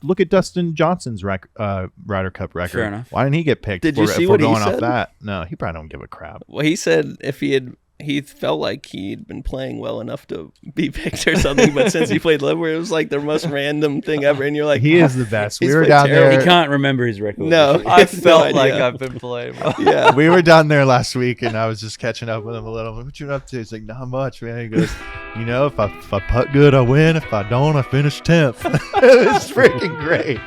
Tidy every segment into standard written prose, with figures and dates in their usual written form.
look at Dustin Johnson's Ryder Cup record. Fair enough. Why didn't he get picked? Did you see what he going said? off that? No, he probably don't give a crap. Well, he said if he felt like he'd been playing well enough to be picked or something, but since he played Liverpool, it was like the most random thing ever. And you're like, He is the best. We He's were played down terrible. there. He can't remember his record. No. I It's no felt like idea. I've been playing well. yeah. We were down there last week, and I was just catching up with him a little. What you up to? He's like, not much, man. He goes, if I putt good, I win. If I don't, I finish 10th. It was freaking great.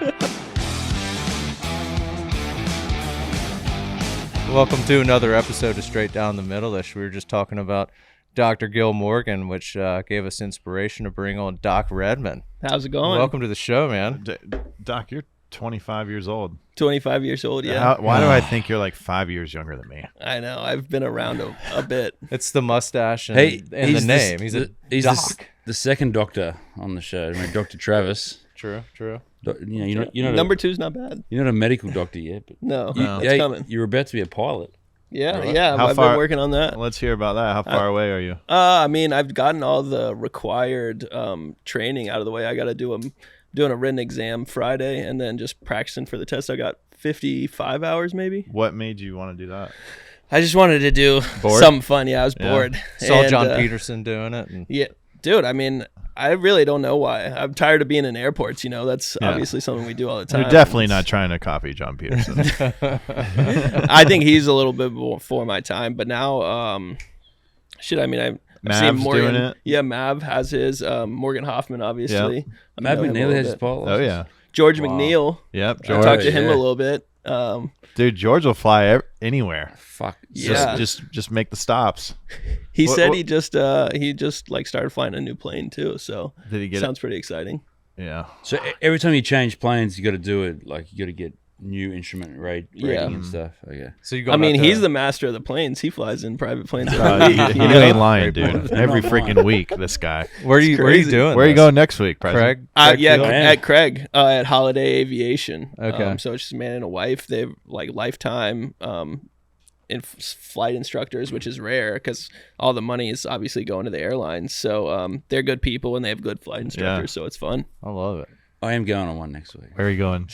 Welcome to another episode of Straight Down the Middle-ish. We were just talking about Dr. Gil Morgan, which gave us inspiration to bring on Doc Redman. How's it going? Welcome to the show, man. Doc, you're 25 years old. 25 years old, yeah. Why do I think you're like 5 years younger than me? I know. I've been around a bit. It's the mustache and, Hey, and the name. He's Doc. the second doctor on the show. I mean, Dr. Travis. True. You're not Number two's not bad. you're not a medical doctor yet, but No, No. it's coming. you're about to be a pilot. Yeah, Really? yeah. How I've far- been working on that. Let's hear about that. How far away are you? I mean, I've gotten all the required training out of the way. I got to do doing a written exam Friday and then just practicing for the test. I got 55 hours maybe. What made you want to do that? I just wanted to do Bored? something fun. Yeah, I was Yeah. bored. Saw And, John Peterson doing it. And Yeah, dude. I mean, I really don't know why. I'm tired of being in airports. That's Yeah. obviously something we do all the time. You're definitely not trying to copy John Peterson. I think he's a little bit before my time, but now, I mean, I've seen Mav's Morgan. doing it? Yeah, Mav has his. Morgan Hoffman, obviously. I Matt know him a McNeely little has his bit. pilot Oh, license. yeah. George Wow. McNeil. Yep. I George. talked to him yeah. a little bit. Dude, George will fly anywhere. Fuck. Yeah. Just make the stops. He What- said what- he just like started flying a new plane too. So Did he get sounds pretty exciting. it? Yeah. So every time you change planes, you got to do it. Like you got to get new instrument rating Yeah. and stuff. Okay. so you go. I mean, he's the master of the planes. He flies in private planes every You, week. you you know? ain't lying, Great dude. point. Every Not lying. freaking week, this guy. Where are you crazy. doing? Where are you this? going next week, President? Craig? Yeah, Field? at Craig at Holiday Aviation. Okay. So it's just a man and a wife. They've like lifetime flight instructors, which is rare because all the money is obviously going to the airlines. So they're good people and they have good flight instructors. So it's fun. I love it. I am going on one next week. Where are you going?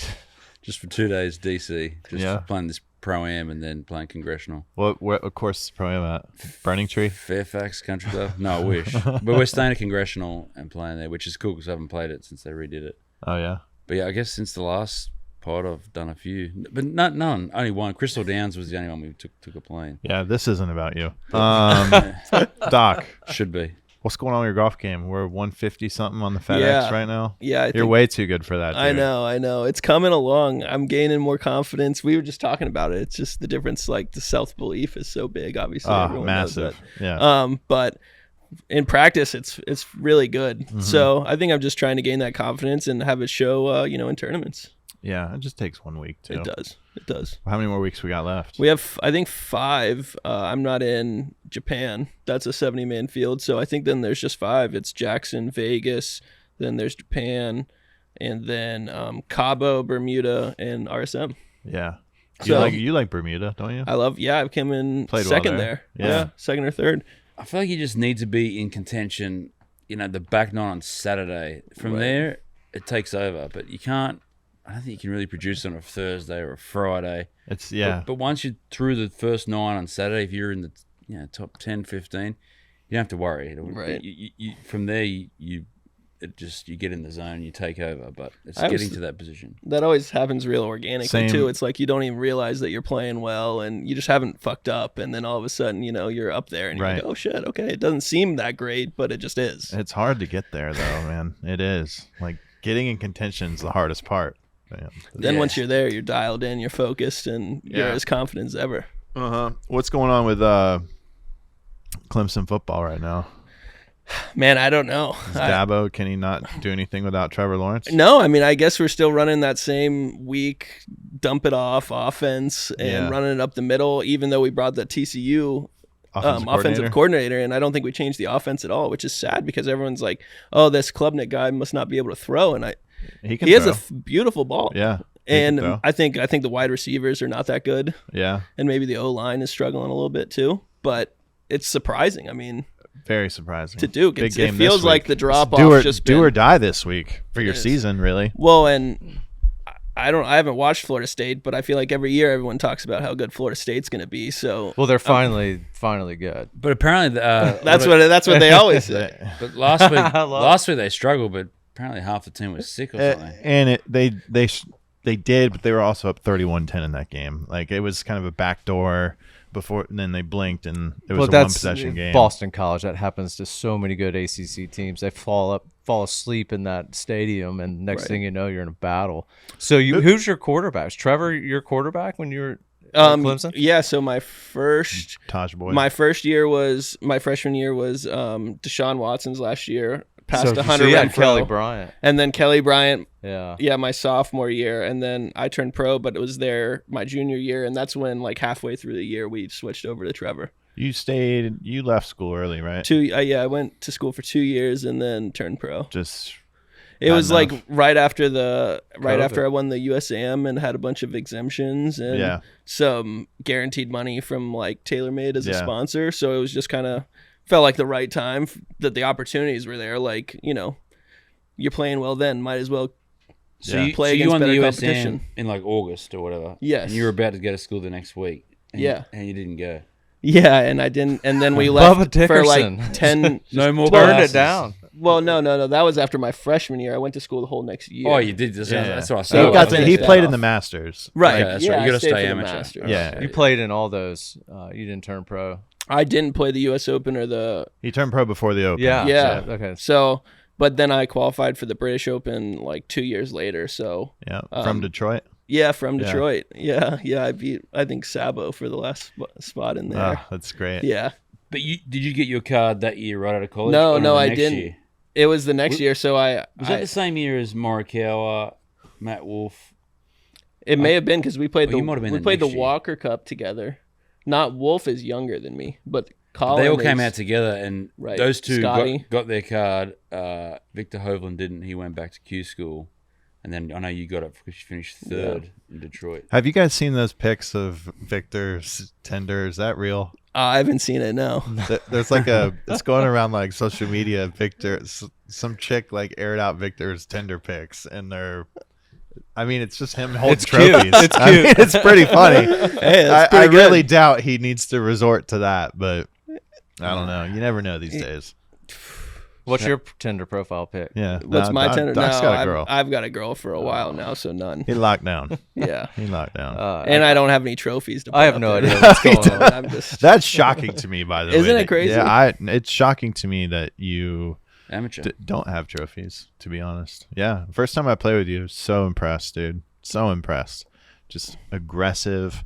Just for 2 days, DC. Just Yeah. playing this Pro-Am and then playing Congressional. What of course, probably at Burning Tree. Fairfax Country Club? No, I wish. But we're staying at Congressional and playing there, which is cool because I haven't played it since they redid it. Oh yeah. But yeah, I guess since the last pod, I've done a few. But none. Only one. Crystal Downs was the only one we took a plane. Yeah, this isn't about you. Doc, Should be. what's going on with your golf game? We're 150 something on the FedEx Yeah. right now. Yeah, You're way too good for that, dude. I know. It's coming along. I'm gaining more confidence. We were just talking about it. It's just the difference, like the self-belief is so big, obviously. Oh, Everyone knows massive. that. Yeah. But in practice, it's really good. Mm-hmm. So I think I'm just trying to gain that confidence and have it show, in tournaments. Yeah, it just takes 1 week, too. It does. How many more weeks we got left? We have, I think, 5. I'm not in Japan. That's a 70-man field. So I think then there's just 5. It's Jackson, Vegas, then there's Japan, and then Cabo, Bermuda, and RSM. Yeah. So- You like Bermuda, don't you? I came in Played well second there. there. Yeah. Second or third. I feel like you just need to be in contention, the back nine on Saturday. From Right. there, it takes over. But you can't, I don't think you can really produce on a Thursday or a Friday. It's But once you're through the first 9 on Saturday, if you're in the top 10, 15, you don't have to worry. Right. You, from there, you get in the zone, you take over. But it's I was- getting to that position. That always happens real organically Same. too. It's like you don't even realize that you're playing well and you just haven't fucked up, and then all of a sudden, you're up there and you're Right. like, oh shit, okay, it doesn't seem that great, but it just is. It's hard to get there, though, man. It is. Like, getting in contention is the hardest part. Man. Then Yeah. once you're there, you're dialed in, you're focused, and you're Yeah. as confident as ever. Uh-huh. What's going on with Clemson football right now? Man, I don't know. Is Dabo, can he not do anything without Trevor Lawrence? No, I mean, I guess we're still running that same weak, dump it off offense and Yeah. running it up the middle, even though we brought the TCU offensive coordinator, and I don't think we changed the offense at all, which is sad because everyone's like, "Oh, this Klubnik guy must not be able to throw," and He can he has throw. a beautiful ball. Yeah. he can And throw. I think the wide receivers are not that good, Yeah. and maybe the O line is struggling a little bit too. But it's surprising. I mean, Very surprising. to Duke. Big It game feels this like week. the drop do off or, just do been, or die this week for your is. season, really. Well, and I haven't watched Florida State, but I feel like every year everyone talks about how good Florida State's going to be. So Well, they're finally good. But apparently, that's what they always say. But last week they struggled, but apparently half the team was sick or something. And they did, but they were also up 31-10 in that game. Like it was kind of a backdoor before, and then they blinked, and it was a one-possession game. Boston College. That happens to so many good ACC teams. They fall asleep in that stadium, and next thing you know, you're in a battle. So who's your quarterback? Is Trevor your quarterback when you were at Clemson? Yeah. So my first freshman year was Deshaun Watson's last year. Passed So 100 you had Renfro. Kelly Bryant. And then Kelly Bryant, Yeah. my sophomore year, and then I turned pro, but it was there my junior year, and that's when like halfway through the year we switched over to Trevor. You left school early, right? I went to school for 2 years and then turned pro. It Not was enough. like right after I won the USAM and had a bunch of exemptions and some guaranteed money from like TaylorMade as a sponsor. So it was just kind of felt like the right time that the opportunities were there. Like, you're playing well then, might as well play against won better the competition. USM in like August or whatever. Yes. And you were about to go to school the next week. And you didn't go. Yeah, and I didn't, and then we left Bubba for Dickerson. like 10. No more Turned classes. it down. Well, no. That was after my freshman year. I went to school the whole next year. Oh, you did. That's what I He said. he played in the Masters. Right. Okay, that's right. You I gotta stayed stay for the amateur. Masters. Yeah. You played in all those. You didn't turn pro. I didn't play the U.S. Open or the He turned pro before the Open. Yeah. Okay. So, but then I qualified for the British Open like 2 years later. So Yeah. From Detroit. yeah, from Detroit. Yeah. I beat I think Sabo for the last spot in there. That's great. Yeah. But did you get your card that year right out of college? No, or no, the I next didn't. year? It was the next year. So Was that the same year as Morikawa, Matt Wolf? It may have been because we played you might have been we the played the next year. Walker Cup together. Not Wolf is younger than me, but Colin They all came is- out together, and Right. those two Scotty. got their card. Victor Hovland didn't. He went back to Q school. And then I know you got it because you finished third in Detroit. Have you guys seen those pics of Victor's Tinder? Is that real? I haven't seen it. No. There's like it's going around like social media. Some chick like aired out Victor's Tinder pics, and it's just him holding It's cute. trophies. It's I mean, cute. it's pretty funny. Hey, I that's pretty good. really doubt he needs to resort to that, but I don't know. You never know these days. What's your Tinder profile pic? Yeah. What's my Tinder? Doc's No, got a girl. I've got a girl for a while now, so none. He locked down. Yeah. He locked down. And I don't have any trophies to put I have up no there. idea what's going on. I'm just That's shocking to me, by the way. Isn't it crazy? Yeah, it's shocking to me that you Amateur. don't have trophies, to be honest. Yeah. First time I played with you, so impressed, dude. So impressed. Just aggressive.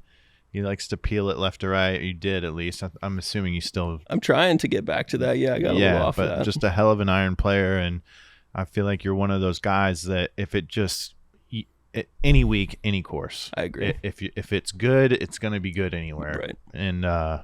He likes to peel it left to right. You did, at least. I'm assuming you still. I'm trying to get back to that. Yeah, I got a little off but that. just a hell of an iron player, and I feel like you're one of those guys that if it just any week, any course, I agree. If it's good, it's gonna be good anywhere. Right. And yeah,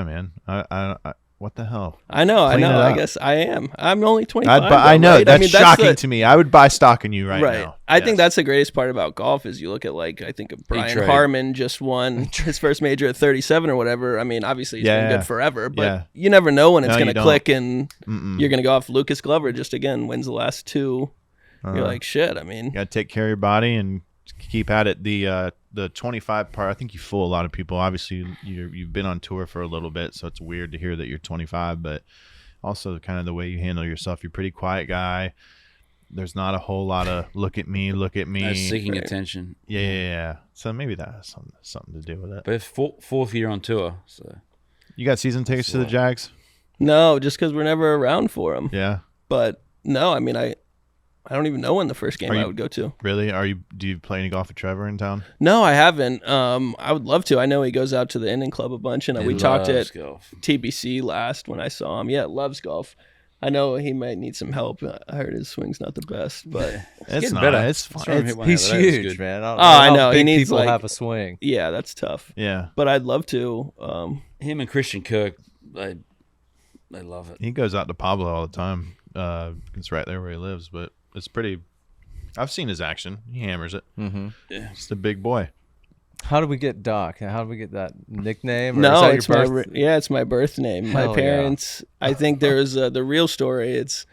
man. I what the hell? I know. Clean it I up. guess I am. I'm only 25. I know right? that's shocking to me. I would buy stock in you right now. I think Yes. that's the greatest part about golf is you look at I think Brian trade. Harmon just won his first major at 37 or whatever. I mean, obviously he's been Yeah. good forever, but Yeah. you never know when it's No, going you to don't. click and Mm-mm. you're going to go off. Lucas Glover just again wins the last two. You're Uh-huh. like, shit. I mean, You got to take care of your body and keep at it. The 25 part, I think you fool a lot of people. Obviously, you've been on tour for a little bit, so it's weird to hear that you're 25. But also, kind of the way you handle yourself. You're a pretty quiet guy. There's not a whole lot of look at me. No seeking attention. Yeah. So maybe that has something to do with it. But it's fourth year on tour, so You got season tickets to the Jags? no, just because we're never around for him. Yeah. But no, I mean, I don't even know when the first game Are I you- would go to. Really? Do you play any golf with Trevor in town? No, I haven't. I would love to. I know he goes out to the Indian Club a bunch, and he we talked loves at golf. TBC last when I saw him. Yeah, loves golf. I know he might need some help. I heard his swing's not the best, but It's getting not. better. It's Saw fine. him hit one He's the other day. It was huge, good. man. I I don't know. He big needs, people like- have a swing. yeah, that's tough. Yeah. But I'd love to. Him and Christian Kirk, they love it. He goes out to Pablo all the time. It's right there where he lives, but it's pretty. I've seen his action. He hammers it. Mm-hmm. Yeah. Just a big boy. How do we get Doc? How do we get that nickname? Or is No, that it's your my birth? it's my birth name. Hell My yeah. parents. I think there's the real story. It's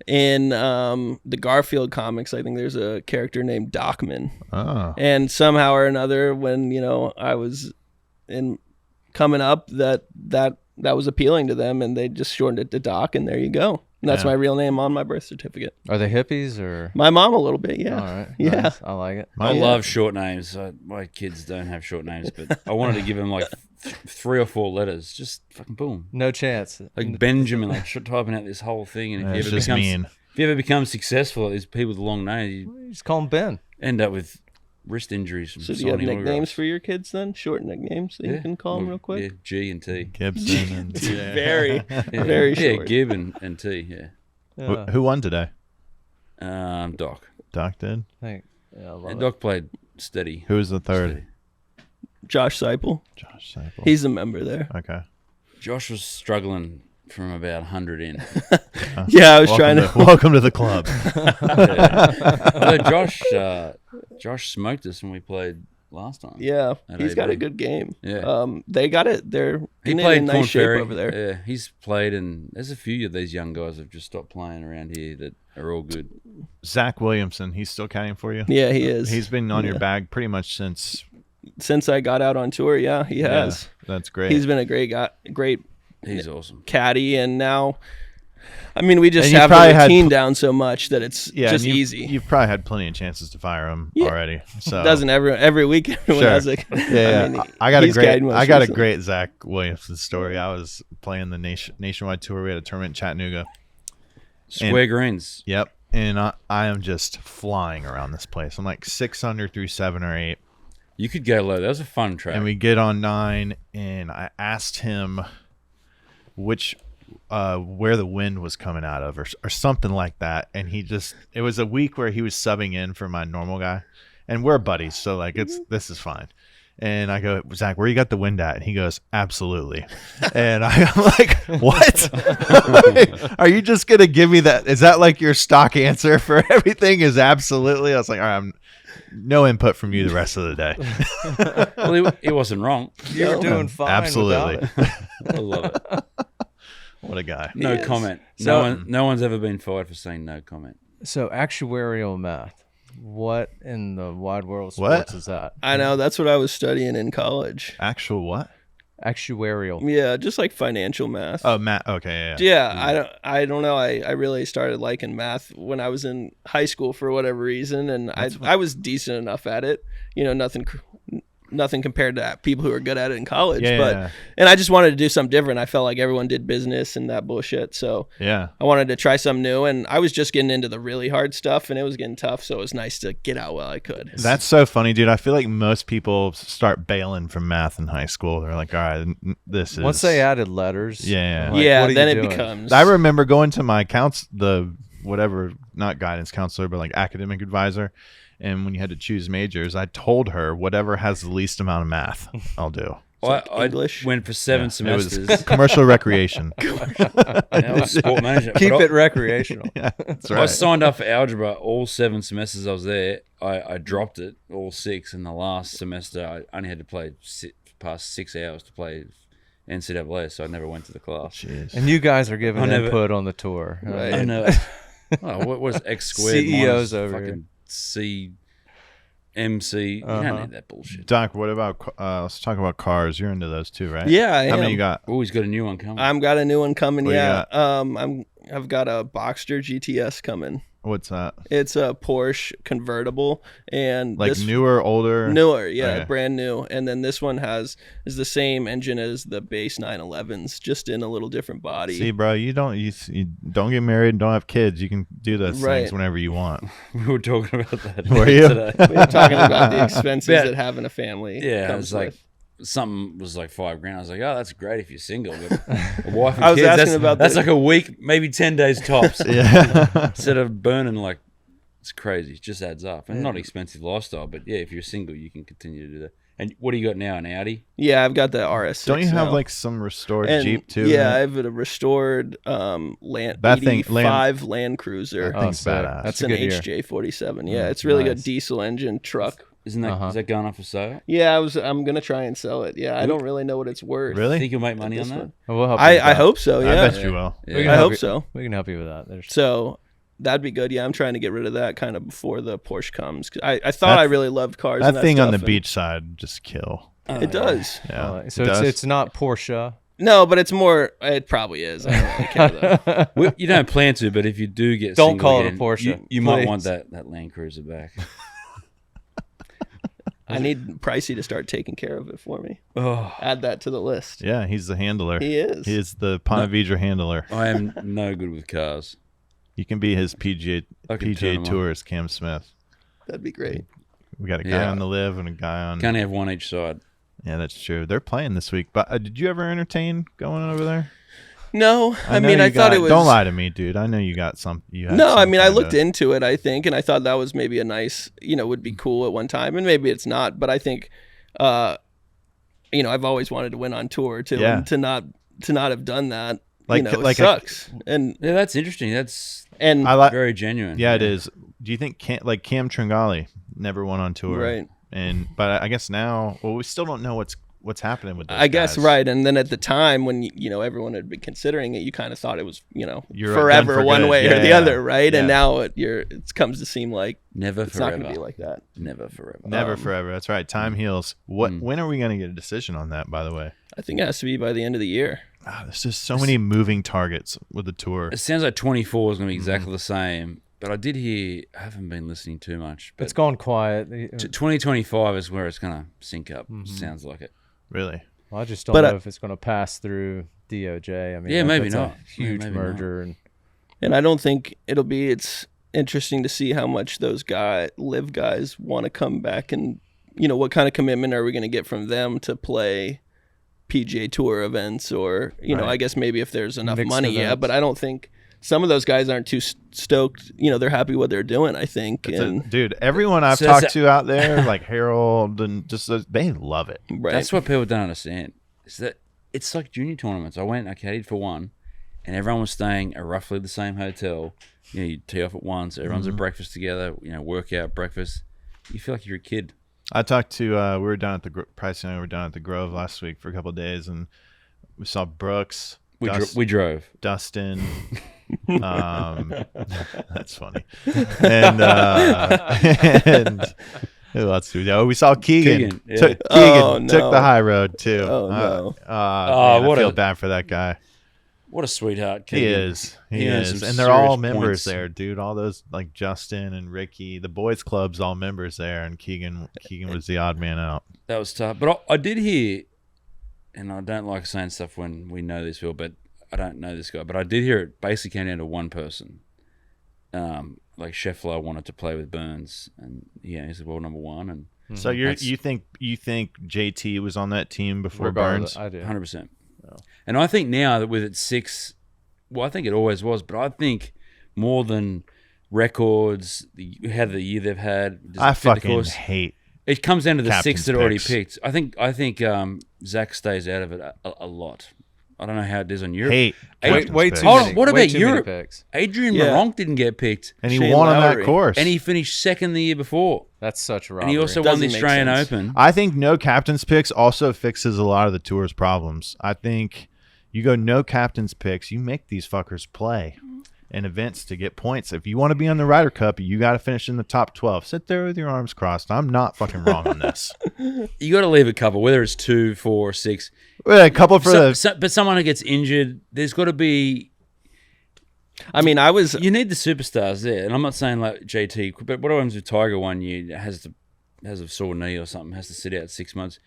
in the Garfield comics. I think there's a character named Docman, Oh. and somehow or another, when I was in coming up, that was appealing to them, and they just shortened it to Doc, and there you go. And that's Yeah. my real name on my birth certificate. Are they hippies or? My mom a little bit, yeah. All right. Yeah. Nice. I like it. I Yeah. love short names. My kids don't have short names, but I wanted to give them like 3 or 4 letters. Just fucking boom. No chance. Like Benjamin, like typing out this whole thing. And It's just mean. if you ever become successful, these people with long names, you Just call him Ben. end up with wrist injuries from So do you have signing nicknames autographs. for your kids then? Short nicknames that you can call them real quick? Yeah, G and T. Gibson and Very, Yeah. very Yeah, short. Gib and T, yeah. Yeah. Who won today? Doc. Doc did. I love And it. Doc played steady. Who was the third? Steady. Josh Seipel. Josh Seipel. He's a member there. Okay. Josh was struggling from about 100 in. Yeah, I was trying to. Welcome to the club. Although Josh smoked us when we played last time. Yeah, At he's got a AB. good game. Yeah. They got it. They're He in played nice Corn shape Ferry. over there. Yeah, he's played, and there's a few of these young guys that have just stopped playing around here that are all good. Zach Williamson. He's still caddying for you. Yeah, he is. He's been on your Yeah. bag pretty much since. Since I got out on tour. Yeah, he has. Yeah, that's great. He's been a great guy, great He's awesome. caddy, and now, I mean, we just And you have probably the had routine down so much that it's yeah, just and easy. You've probably had plenty of chances to fire him Yeah. already. So Doesn't every week everyone Sure. has a Yeah, I mean, I got a he's great. caddied most I got a recently. great Zach Williamson story. I was playing the nationwide tour. We had a tournament in Chattanooga. Square greens. Yep, and I am just flying around this place. I'm like 6 under through 7 or 8, You could go low. That was a fun track. and we get on 9, and I asked him which where the wind was coming out of, or something like that, and it was a week where he was subbing in for my normal guy, and we're buddies, so like this is fine. And I go, Zach, where you got the wind at? And he goes, absolutely. And I'm like, what? Are you just going to give me that? Is that like your stock answer for everything is absolutely? I was like, all right, no input from you the rest of the day. Well, he wasn't wrong. You were doing fine. Absolutely. without it. I love it. What a guy. No Yes. comment. So- No one's ever been fired for saying no comment. So actuarial math. What in the wide world of What? sports is that? I know that's what I was studying in college. Actual what? Actuarial. Yeah, just like financial math. Oh, Matt. Okay, yeah. Yeah, I don't know. I really started liking math when I was in high school for whatever reason, and I was decent enough at it. Nothing compared to people who are good at it in college. Yeah, but yeah. and I just wanted to do something different. I felt like everyone did business and that bullshit, so Yeah. I wanted to try something new. And I was just getting into the really hard stuff, and it was getting tough. So it was nice to get out while I could. That's so funny, dude. I feel like most people start bailing from math in high school. They're like, all right, this is. Once they added letters. Yeah. like, yeah, what are then you it doing? becomes. I remember going to my not guidance counselor, but like academic advisor. And when you had to choose majors, I told her whatever has the least amount of math, I'll do. I English? went for 7 It semesters. was commercial recreation. and I was sport management. Keep But it recreational. Yeah, that's I right. signed up for algebra all 7 semesters I was there. I dropped it all 6, and the last semester I only had to pass 6 hours to play NCAA, so I never went to the class. Jeez. And you guys are giving I never- input on the tour. Right. I know. Oh, what was X squared? CEOs minus over fucking C MC. You don't need that bullshit. Doc, what about let's talk about cars. You're into those too, right? Yeah, I How am. many you got? Oh, he's got a new one coming. I've got a new one coming. What do you Yeah, I've got a Boxster GTS coming. What's that? It's a Porsche convertible, and Like this newer, older? newer, yeah, Okay. brand new. And then this one is the same engine as the base 911s, just in a little different body. See, bro, you don't get married and don't have kids. You can do those Right. things whenever you want. we were talking about that Were you? today. We were talking about the expenses Yeah. that having a family. Yeah, it comes was like with. something was like $5,000. I was like, oh, that's great if you're single, but a wife and I was kids, asking that's, about that's the- like a week, maybe 10 days tops. Yeah. Instead of burning like it's crazy. It just adds up, and not expensive lifestyle. But yeah, if you're single, you can continue to do that. And what do you got now? An Audi? Yeah, I've got the RS6. Don't you have now. like some restored And, Jeep too? Yeah, I right? have a restored Land That thing- 85 Land Cruiser. That thing's sick. badass. That's It's a an good year. HJ47. Yeah, it's really nice. good diesel engine truck. Isn't that is that going up for sale? Yeah, I'm gonna try and sell it. Yeah, I don't really know what it's worth. Really? Think you'll make money on This that? one. We'll help you with I that. hope so. Yeah, I bet you will. Yeah. I hope so. We can help you with that. There's So that'd be good. Yeah, I'm trying to get rid of that kind of before the Porsche comes. 'Cause I thought I really loved cars. That and thing on stuff, the and beach side just kill. It does. Yeah. so it does. it's not Porsche. No, but it's more. It probably is. I don't really care though. You don't plan to, but if you do get Don't single call it a again, Porsche, You might please. want that Land Cruiser back. I need Pricey to start taking care of it for me. Oh, Add that to the list. Yeah, he's the handler. He is. He is the Ponte Vedra handler. I am no good with cars. You can be his PGA I can turn 'em on. Tours Cam Smith. That'd be great. We got a guy Yeah. on the live and a guy on. Can't have one each side. Yeah, that's true. They're playing this week. But did you ever entertain going over there? No, I know mean, you I thought got- it was. Don't lie to me, dude. I know you got some. You had No, some I mean, I kinda- looked into it, I think, and I thought that was maybe a nice, would be cool at one time, and maybe it's not, but I think, I've always wanted to win on tour too, Yeah. and to not have done that, Like- it like a- sucks. And Yeah, that's interesting. That's I like. very genuine. Yeah, it is. Do you think Cam Tringali never won on tour? Right. But I guess now, well, we still don't know what's happening with those I guess guys. right, and then at the time when everyone had been considering it, you kind of thought it was You're done forever for one good. way Yeah, or the yeah. other, right? Yeah. And now it comes to seem like Never it's not forever. going to be like that. Never forever. Never forever. That's right. Time heals. When are we going to get a decision on that? By the way, I think it has to be by the end of the year. there's just so many moving targets with the tour. It sounds like 24 is going to be exactly Mm-hmm. the same. But I did hear, I haven't been listening too much. But It's gone quiet. 2025 is where it's going to sync up. Mm-hmm. Sounds like it. Really? Well, I just don't But, know if it's going to pass through DOJ. I mean, Yeah, maybe that's not. a huge Maybe merger, and And I don't think it's interesting to see how much those live guys want to come back, and what kind of commitment are we going to get from them to play PGA Tour events, or Right. I guess maybe if there's enough Mixed money, yeah. events. But I don't think some of those guys aren't too stoked. They're happy what they're doing, I think, and Dude, everyone I've So that's talked to out there, like Harold and just they love it. right. That's what people don't understand. Is that it's like junior tournaments. I caddied for one, and everyone was staying at roughly the same hotel. You tee off at once. Everyone's at breakfast together. Workout, breakfast. You feel like you're a kid. I talked to we were down at the Price and I were down at the Grove last week for a couple of days, and we saw Brooks. We drove. Dustin. That's funny. And and who else do we know? We saw Keegan. Keegan, yeah. Keegan Oh, no. took the high road too. Oh, no. Man, what I feel a- bad for that guy. What a sweetheart. He Keegan. is. He earns is. some And they're all serious members points. there, dude. All those like Justin and Ricky, the boys club's all members there, and Keegan was the odd man out. That was tough. But I did hear, and I don't like saying stuff when we know this people, but I don't know this guy. But I did hear it basically came down to one person. Like Scheffler wanted to play with Burns, and he's the world number one, and So you think JT was on that team before regardless, Burns? I do. 100%. And I think now that with it 6, well, I think it always was, but I think more than records, how the year they've had. does I it fit the fucking course? hate. It comes down to the Captain's 6 that are already picks. picked. I think Zach stays out of it a lot. I don't know how it is on Europe. Hate. captain's Way picks. too Hold on, many. what way about too many Europe? picks. Adrian Yeah. Meronk didn't get picked, And he Shane won on that Lowry. course. and he finished second the year before, That's such a robbery. and he also won the Doesn't make Australian sense. Open. I think no captain's picks also fixes a lot of the tour's problems. I think you go no captain's picks, you make these fuckers play in events to get points. If you want to be on the Ryder Cup, you got to finish in the top 12. Sit there with your arms crossed. I'm not fucking wrong on this. You got to leave a couple, whether it's 2, 4, 6. Well, a couple for But someone who gets injured, there's got to be. I mean, You need the superstars there, and I'm not saying like JT, but what happens if Tiger one year has a sore knee or something, has to sit out 6 months?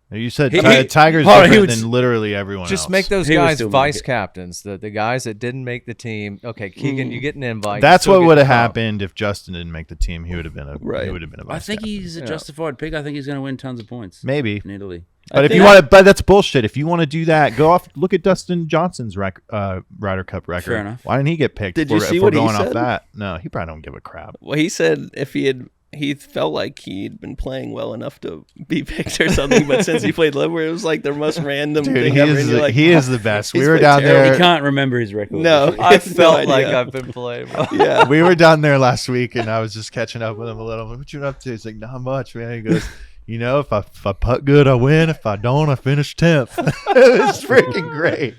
You said He- Tiger's hold on, he different would- than literally everyone Just else. make those He would guys still make vice it. captains. The guys that didn't make the team. Okay, Keegan, you get an invite. That's you still what get would have the comp. happened if Justin didn't make the team. He would have been a Right. He would have been a I vice think captain. he's a justified pick. I think he's going to win tons of points. Maybe. In Italy. But if think you want to, but that's bullshit. If you want to do that, go off. Look at Dustin Johnson's Ryder Cup record. Fair enough. Why didn't he get picked? Did if you we're- see if we're what he going off said? that? No, he probably don't give a crap. Well, he said if he he felt like he'd been playing well enough to be picked or something, but since he played Liverpool, it was like the most random Dude, thing he ever. is And you're like, he is the best. We he's were been down terrible. there. He can't remember his record. No, this year. I felt no like idea. I've been playing well. Yeah. We were down there last week, and I was just catching up with him a little. I'm like, what you up to? He's like, not much, man. He goes, you know, if I putt good, I win. If I don't, I finish 10th. It was freaking great.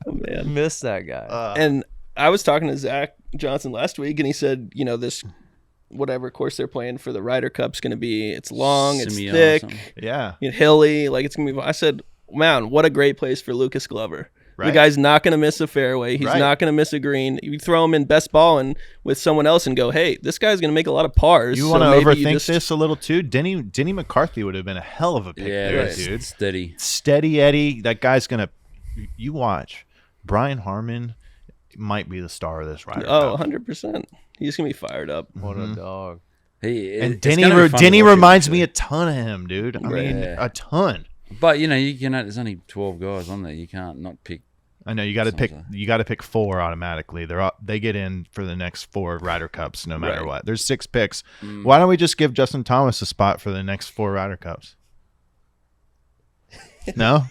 Oh, man. Miss that guy. And I was talking to Zach Johnson last week, and he said, you know, this whatever course they're playing for the Ryder Cup's going to be, it's long, it's Simeon or thick, something. Yeah. hilly, like it's going to be. I said, man, what a great place for Lucas Glover. The Right. guy's not going to miss a fairway. He's Right. not going to miss a green. You throw him in best ball and with someone else and go, hey, this guy's going to make a lot of pars. You so want to maybe overthink you just- this a little too? Denny McCarthy would have been a hell of a pick Yeah, there, right. dude. Steady. Steady Eddie. That guy's going to – you watch. Brian Harmon might be the star of this Ryder Oh, Cup. 100%. He's going to be fired up. What a dog. And It's Denny, gonna be fun to Denny watch him, reminds me actually. a ton of him, dude. I Right. mean, Yeah. a ton. But you know, you can. There's only 12 guys on there. You can't not pick. I know you got to pick. Sounds You got to pick 4 automatically. They get in for the next 4 Ryder Cups, no matter Right. what. There's 6 picks. Why don't we just give Justin Thomas a spot for the next 4 Ryder Cups? No,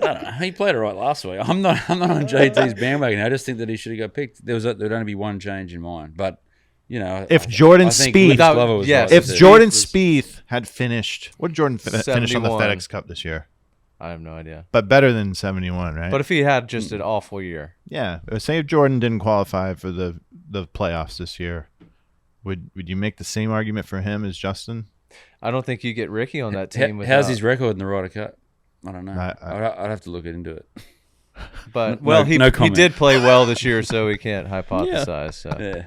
I don't know. He played it right last week. I'm not on JT's bandwagon. I just think that he should have got picked. There'd only be one change in mine, but you know, if Jordan I think Spieth, Lucas Glover was yes, right if there. Jordan was- Spieth had finished, what did Jordan finish on the 71. FedEx Cup this year? I have no idea. But better than 71, right? But if he had just an awful year, yeah, say if Jordan didn't qualify for the playoffs this year, would you make the same argument for him as Justin? I don't think you get Ricky on that team. How's without- his record in the Ryder Cup? I don't know. I- I'd have to look into it. But No- well, no he comment. did play well this year, so we can't hypothesize. So. Yeah.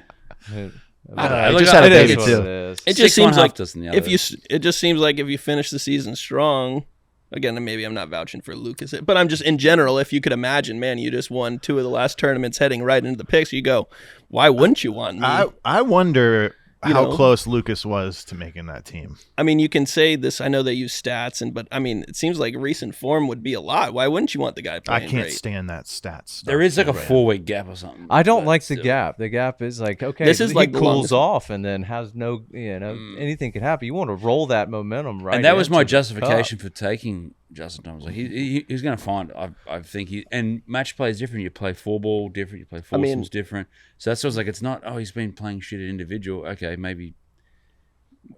I don't know. I I look just at- had a I It baby think is too. what it is. It just 6 1 seems like half dozen the if other. you, it just seems like if you finish the season strong, again, maybe I'm not vouching for Lucas, but I'm just in general, if you could imagine, man, you just won 2 of the last tournaments heading right into the picks, you go, why wouldn't you want me? I wonder You how know? close Lucas was to making that team. I mean, you can say this. I know they use stats, but I mean, it seems like recent form would be a lot. Why wouldn't you want the guy I playing can't great? stand that stats. stuff. there is like a Right. 4-week gap or something. I don't but like the still. gap. The gap is like, okay, This is he like the cools longest- off and then has no, anything could happen. You want to roll that momentum right. And that was my into the justification cup. for taking Justin Thomas. Like he's going to find. I think and match play is different. You play 4-ball different. You play foursomes mean- different. So that's what's like. It's not. Oh, he's been playing shit at individual. Okay, maybe.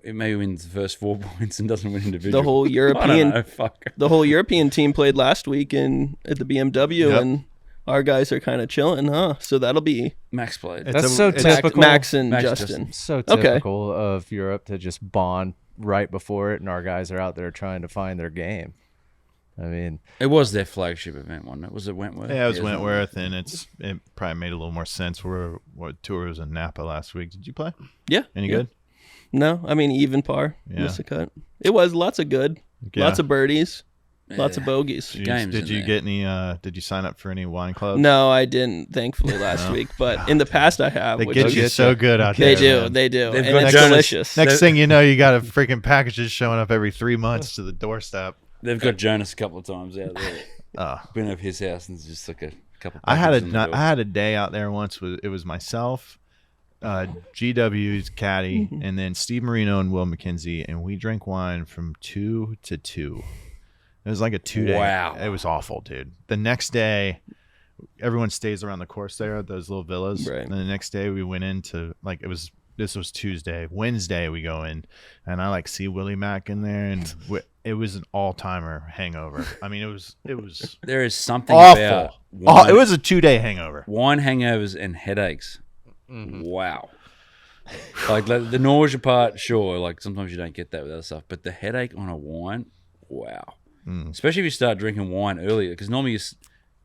It maybe wins the first 4 points and doesn't win individual. The whole I don't European, know. Fuck. the whole European team played last week at the BMW, Yep. and our guys are kind of chilling, huh? So that'll be Max played. It's That's a- so it's- typical. Max and Max Justin. So Okay. typical of Europe to just bond right before it, and our guys are out there trying to find their game. I mean, It was their flagship event, wasn't it? Was it Wentworth? Yeah, it was Wentworth, and it probably made a little more sense. What tour was in Napa last week? Did you play? Yeah. Any yeah. good? No, I mean even par. Yeah. Missed a cut. It was lots of good, Yeah. lots of birdies, lots of Yeah. bogeys. Games Did in you there. get any? Did you sign up for any wine clubs? No, I didn't. Thankfully, last week, but in the past I have. They which get is- you so good out They there. do. man. They do, They've and got it's Jonas- delicious. Next thing you know, you got a freaking packages showing up every 3 months to the doorstep. They've got Jonas a couple of times out there. Oh. Been over his house and it's just like a couple. I had packages in the door. I had a day out there once. It was myself, GW's caddy, and then Steve Marino and Will McKenzie, and we drank wine from 2 to 2. It was like a 2-day. Wow. It was awful, dude. The next day, everyone stays around the course there at those little villas. Right. And the next day we went into this was Tuesday. Wednesday we go in, and I see Willie Mack in there, and it was an all-timer hangover. I mean, it was There is something awful. about It was a 2-day hangover. wine hangovers and headaches. Wow. Like the nausea part, sure. Like sometimes you don't get that with other stuff, but the headache on a wine, wow. Especially if you start drinking wine earlier, because normally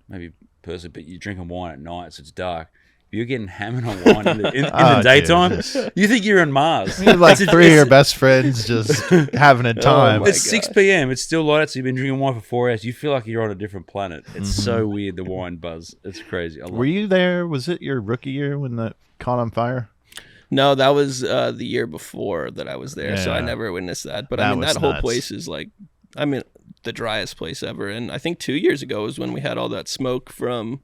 maybe person, but you're drinking wine at night, so it's dark. If you're getting hammered on wine in the Oh, daytime, Jesus. you think you're on Mars. You're like It's- 3 of your it's- best friends just having a time. my It's 6 p.m. It's still light out, so you've been drinking wine for 4 hours. You feel like you're on a different planet. It's so weird, the wine buzz. It's crazy. I love Were you there? Was it your rookie year when that caught on fire? No, that was the year before that I was there, so I Yeah. never witnessed that. But That I mean, was that whole nuts. place is the driest place ever. And I think 2 years ago was when we had all that smoke from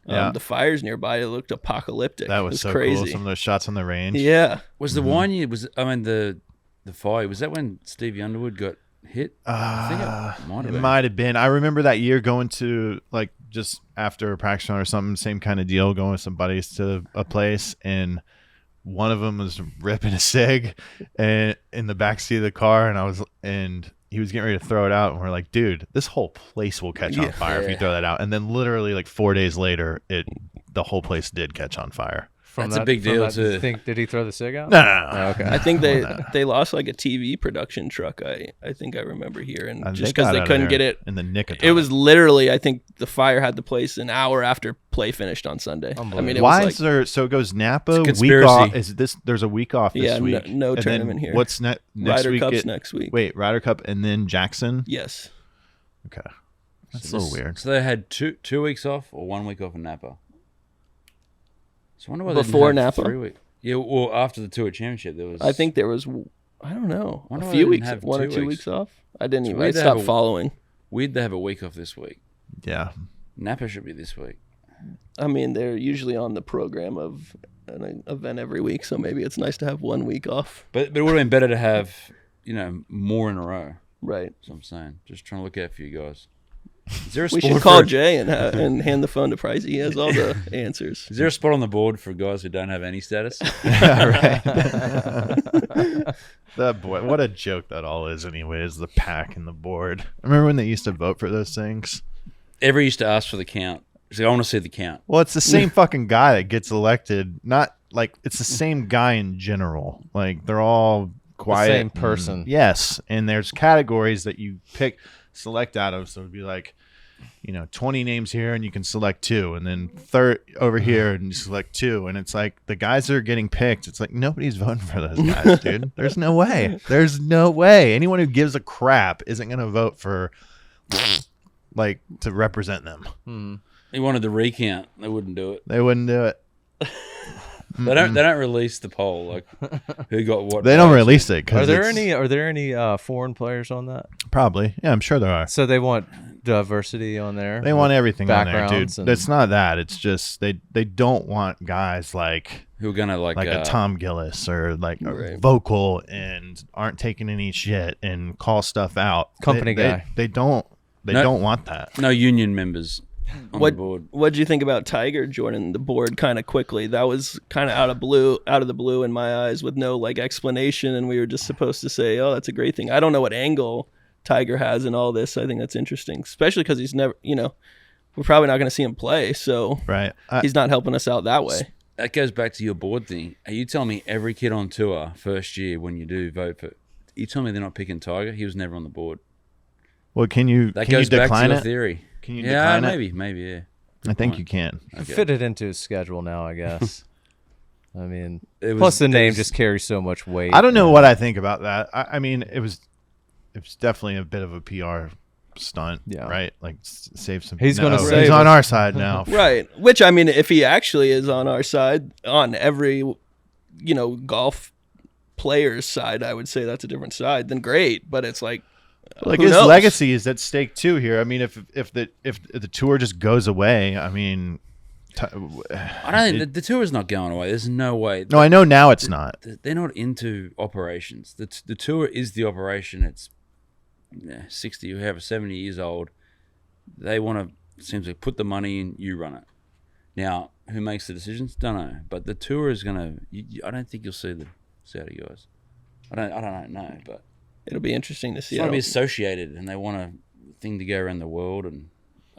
Yeah. The fires nearby, it looked apocalyptic. That It was so crazy. cool. Some of those shots on the range. Yeah. Was the 1 year, the fire, was that when Stevie Underwood got hit? I think it might have It been. might have been. I remember that year going to, like, just after a practice run or something, same kind of deal, going with some buddies to a place, and one of them was ripping a cig and in the backseat of the car, and he was getting ready to throw it out, and we're like, dude, this whole place will catch on fire if you throw that out. And then literally like 4 days later, the whole place did catch on fire. That's a big deal too. Did he throw the cig out? No. Oh, okay. I think they lost like a TV production truck. I think I remember hearing just because got they out of couldn't there get it. in the nick of time. It was literally, I think the fire had the place an hour after play finished on Sunday. I mean, it why was is there? So it goes Napa It's week conspiracy. off. Is this? There's a week off this Yeah, week. no And tournament then here. What's next Ryder week? Cup's next week. Wait, Ryder Cup and then Jackson. Yes. Okay, that's a little weird. So they had two weeks off or 1 week off in Napa. So I wonder why they Before didn't have Napa? 3 weeks. Yeah, well, after the Tour Championship, there was. I think there was, I don't know, Wonder a why few they didn't weeks, have 1 or 2 2 weeks. weeks off. I didn't It's even. I weird to have stopped a- following. Weird they have a week off this week. Yeah, Napa should be this week. I mean, they're usually on the program of an event every week, so maybe it's nice to have 1 week off. But it would have been better to have, more in a row. Right. That's what I'm saying. Just trying to look out for you guys. Is there a We spot should call for- Jay and hand the phone to Pricey. He has all the answers. Is there a spot on the board for guys who don't have any status? that boy. What a joke that all is. Anyways, the pack and the board. I remember when they used to vote for those things. Every used to ask for the count. He's like, I want to see the count. Well, it's the same fucking guy that gets elected. Not like it's the same guy in general. Like they're all quiet. same person. Yes, and there's categories that you select out of. So it'd be like, 20 names here, and you can select 2, and then third over here, and you select 2, and it's like the guys that are getting picked. It's like nobody's voting for those guys, dude. There's no way. There's no way anyone who gives a crap isn't gonna vote for, like, to represent them. He wanted the recount. They wouldn't do it. They wouldn't do it. They don't release the poll like who got what. They don't votes. release it. Are there any foreign players on that? Probably. Yeah, I'm sure there are. So they want diversity on there. They want everything on there, dude. backgrounds and- It's not that. It's just they don't want guys like Who are gonna like a Tom Gillis or like Right. vocal and aren't taking any shit and call stuff out. Company guy. They don't want that. no union members on the board. What did you think about Tiger joining the board kind of quickly? That was kind of out of the blue in my eyes, with no like explanation, and we were just supposed to say, "Oh, that's a great thing." I don't know what angle Tiger has in all this. I think that's interesting, especially because he's never, we're probably not going to see him play, so Right. he's not helping us out that way. That goes back to your board thing. Are you telling me every kid on tour first year when you do vote for? You telling me they're not picking Tiger? He was never on the board. Well, can you That can you goes back to decline your it? theory. Can you Yeah, decline it? maybe, yeah. I think you can. You can fit it into his schedule now, I guess. I mean, It was- plus the it name was- just carries so much weight. I don't know what I think about that. I mean, it was definitely a bit of a PR stunt, Yeah. right? Like save some. He's gonna he's save on us. our side now. Right. Which, I mean, if he actually is on our side, on every, golf player's side, I would say that's a different side, then great. But it's like, Like who his knows? legacy is at stake too here. I mean, if the tour just goes away, I mean, I don't think the tour is not going away. There's no way. no, I know now it's not. They're not into operations. The tour is the operation. It's 60, whoever, 70 years old. They want to, seems like, put the money in, you run it. Now, who makes the decisions? Don't know. But the tour is going to, I don't think you'll see the Saudi guys. I don't know, but it'll be interesting to see. it's want to how- be associated, and they want a thing to go around the world, and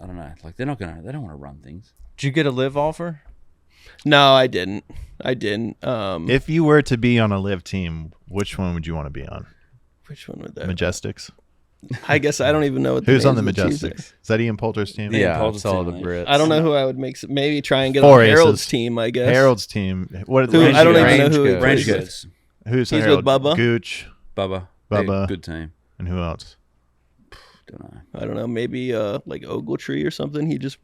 I don't know. Like, they don't want to run things. Did you get a live offer? No, I didn't. If you were to be on a live team, which one would you want to be on? Which one would that? Majestics. I guess I don't even know what Who's on the names of teams are. Majestics? Is that Ian Poulter's team? Yeah. Yeah, it's all the Paul's Brits. I don't know who I would make. Maybe try and get Four on Harold's aces. team. I guess Harold's team. What? Who, I don't even Range know who. he goes. Range plays with. goes. Who's He's Harold? with Bubba. Gooch. Bubba. Bubba. Good team. And who else? Don't know. I don't know. Maybe like Ogletree or something. He just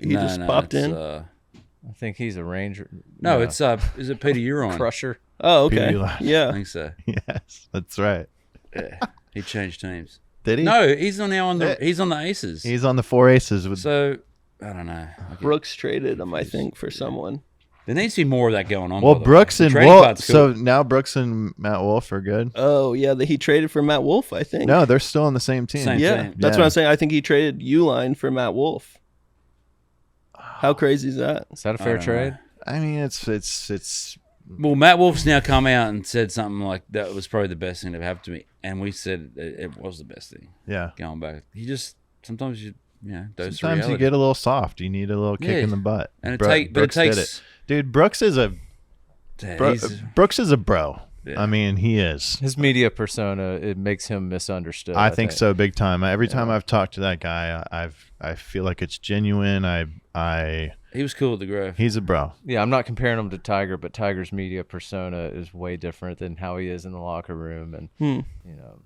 No, popped it's, in. I think he's a ranger. No, it's is it Peter Uron? Crusher. Oh, okay. PB Lash. I Yeah. think so. Yes, that's right. Yeah, he changed teams. Did he? No, he's on the Aces. He's on the 4 aces with So I don't know. Brooks traded him, I think, for someone. There needs to be more of that going on. Well, by the Brooks way. and The trading Wolf. part's cool. So now Brooks and Matt Wolf are good. Oh, yeah, he traded for Matt Wolf, I think. No, they're still on the same team. Same. Yeah, thing. that's Yeah. what I'm saying. I think he traded Uline for Matt Wolf. How crazy is that? Is that a I fair don't trade? know. I mean, it's. Well, Matt Wolf's now come out and said something like that was probably the best thing to happen to me, and we said it was the best thing. Yeah. Going back, sometimes those Sometimes you get a little soft. You need a little kick Yeah. in the butt. and Brooks did it. Dude, Brooks is a bro. Yeah. I mean, he is. His media persona, it makes him misunderstood. I think so, big time. Every time I've talked to that guy, I feel like it's genuine. He was cool at the Grove. He's a bro. Yeah, I'm not comparing him to Tiger, but Tiger's media persona is way different than how he is in the locker room, and you know,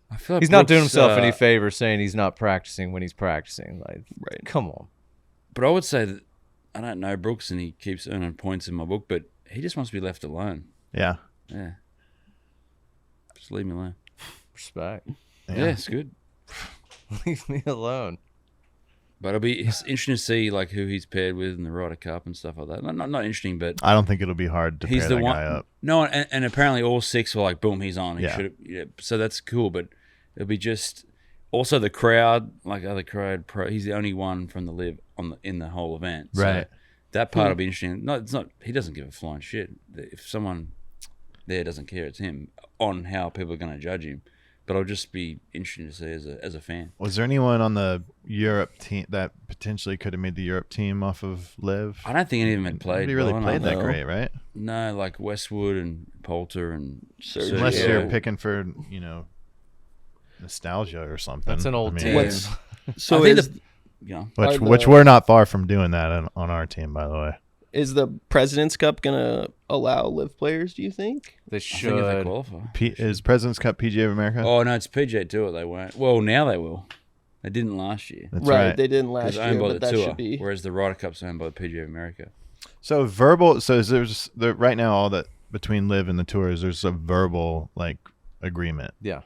I feel like he's not doing Brooks, himself any favor saying he's not practicing when he's practicing. Like, come on. But I would say that I don't know Brooks, and he keeps earning points in my book, but he just wants to be left alone. Yeah. Yeah, just leave me alone. Respect. Yeah, it's good. Leave me alone. But it's interesting to see like who he's paired with in the Ryder Cup and stuff like that. Not interesting, but I don't think it'll be hard to he's pair the that one. guy up. No, and apparently all six were like, boom, he's on. He Yeah. should have. Yeah, so that's cool, but it'll be just also the crowd, like other crowd. He's the only one from the live in the whole event. So Right. that part will be interesting. No, it's not. He doesn't give a flying shit. If someone there doesn't care, it's him on how people are going to judge him. But I'll just be interesting to see as a fan. Was there anyone on the Europe team that potentially could have made the Europe team off of Liv? I don't think any of them had played. Nobody really well played enough. that great, right? No, like Westwood and Poulter and Sergio. Unless Sergio. you're picking for, nostalgia or something. That's an old I mean, team. What's- So I think is, Which we're not far from doing that on our team, by the way. is the President's Cup going to allow live players, do you think? They I think if they should. qualify. Is President's Cup PGA of America? Oh no, it's PGA Tour. They won't. Well, now they will. They didn't last year. That's right. They didn't last It's year, owned by but the that tour, should be. whereas the Ryder Cup's owned by the PGA of America. So verbal. So there's right now all that between Liv and the tours. There's a verbal agreement. Yeah.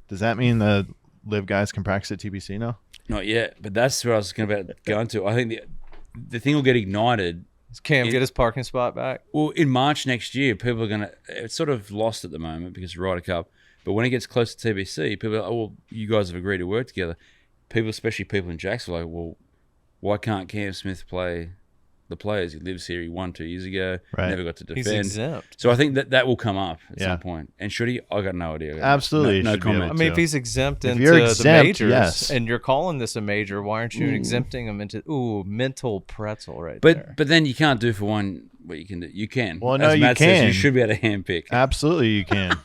Does that mean the Liv guys can practice at TBC now? Not yet, but that's what I was going to go into. I think the thing will get ignited. Does Cam get his parking spot back? Well, in March next year, people are going to. It's sort of lost at the moment because of Ryder Cup. But when it gets close to TBC, people are like, oh, well, you guys have agreed to work together. People, especially people in Jacksonville, are like, well, why can't Cam Smith play the players? He lives here. He won 2 years ago. Right. Never got to defend. He's exempt. So I think that will come up at Yeah. some point. And should he? I got no idea. Absolutely, No he should be able comment. I mean, to. if he's exempt If into you're the exempt, majors, yes. and you're calling this a major, why aren't you exempting him into mental pretzel right But there? but then you can't do for one what you can do. You can. Well, no, As you Matt says, can. you should be able to handpick. Absolutely, you can.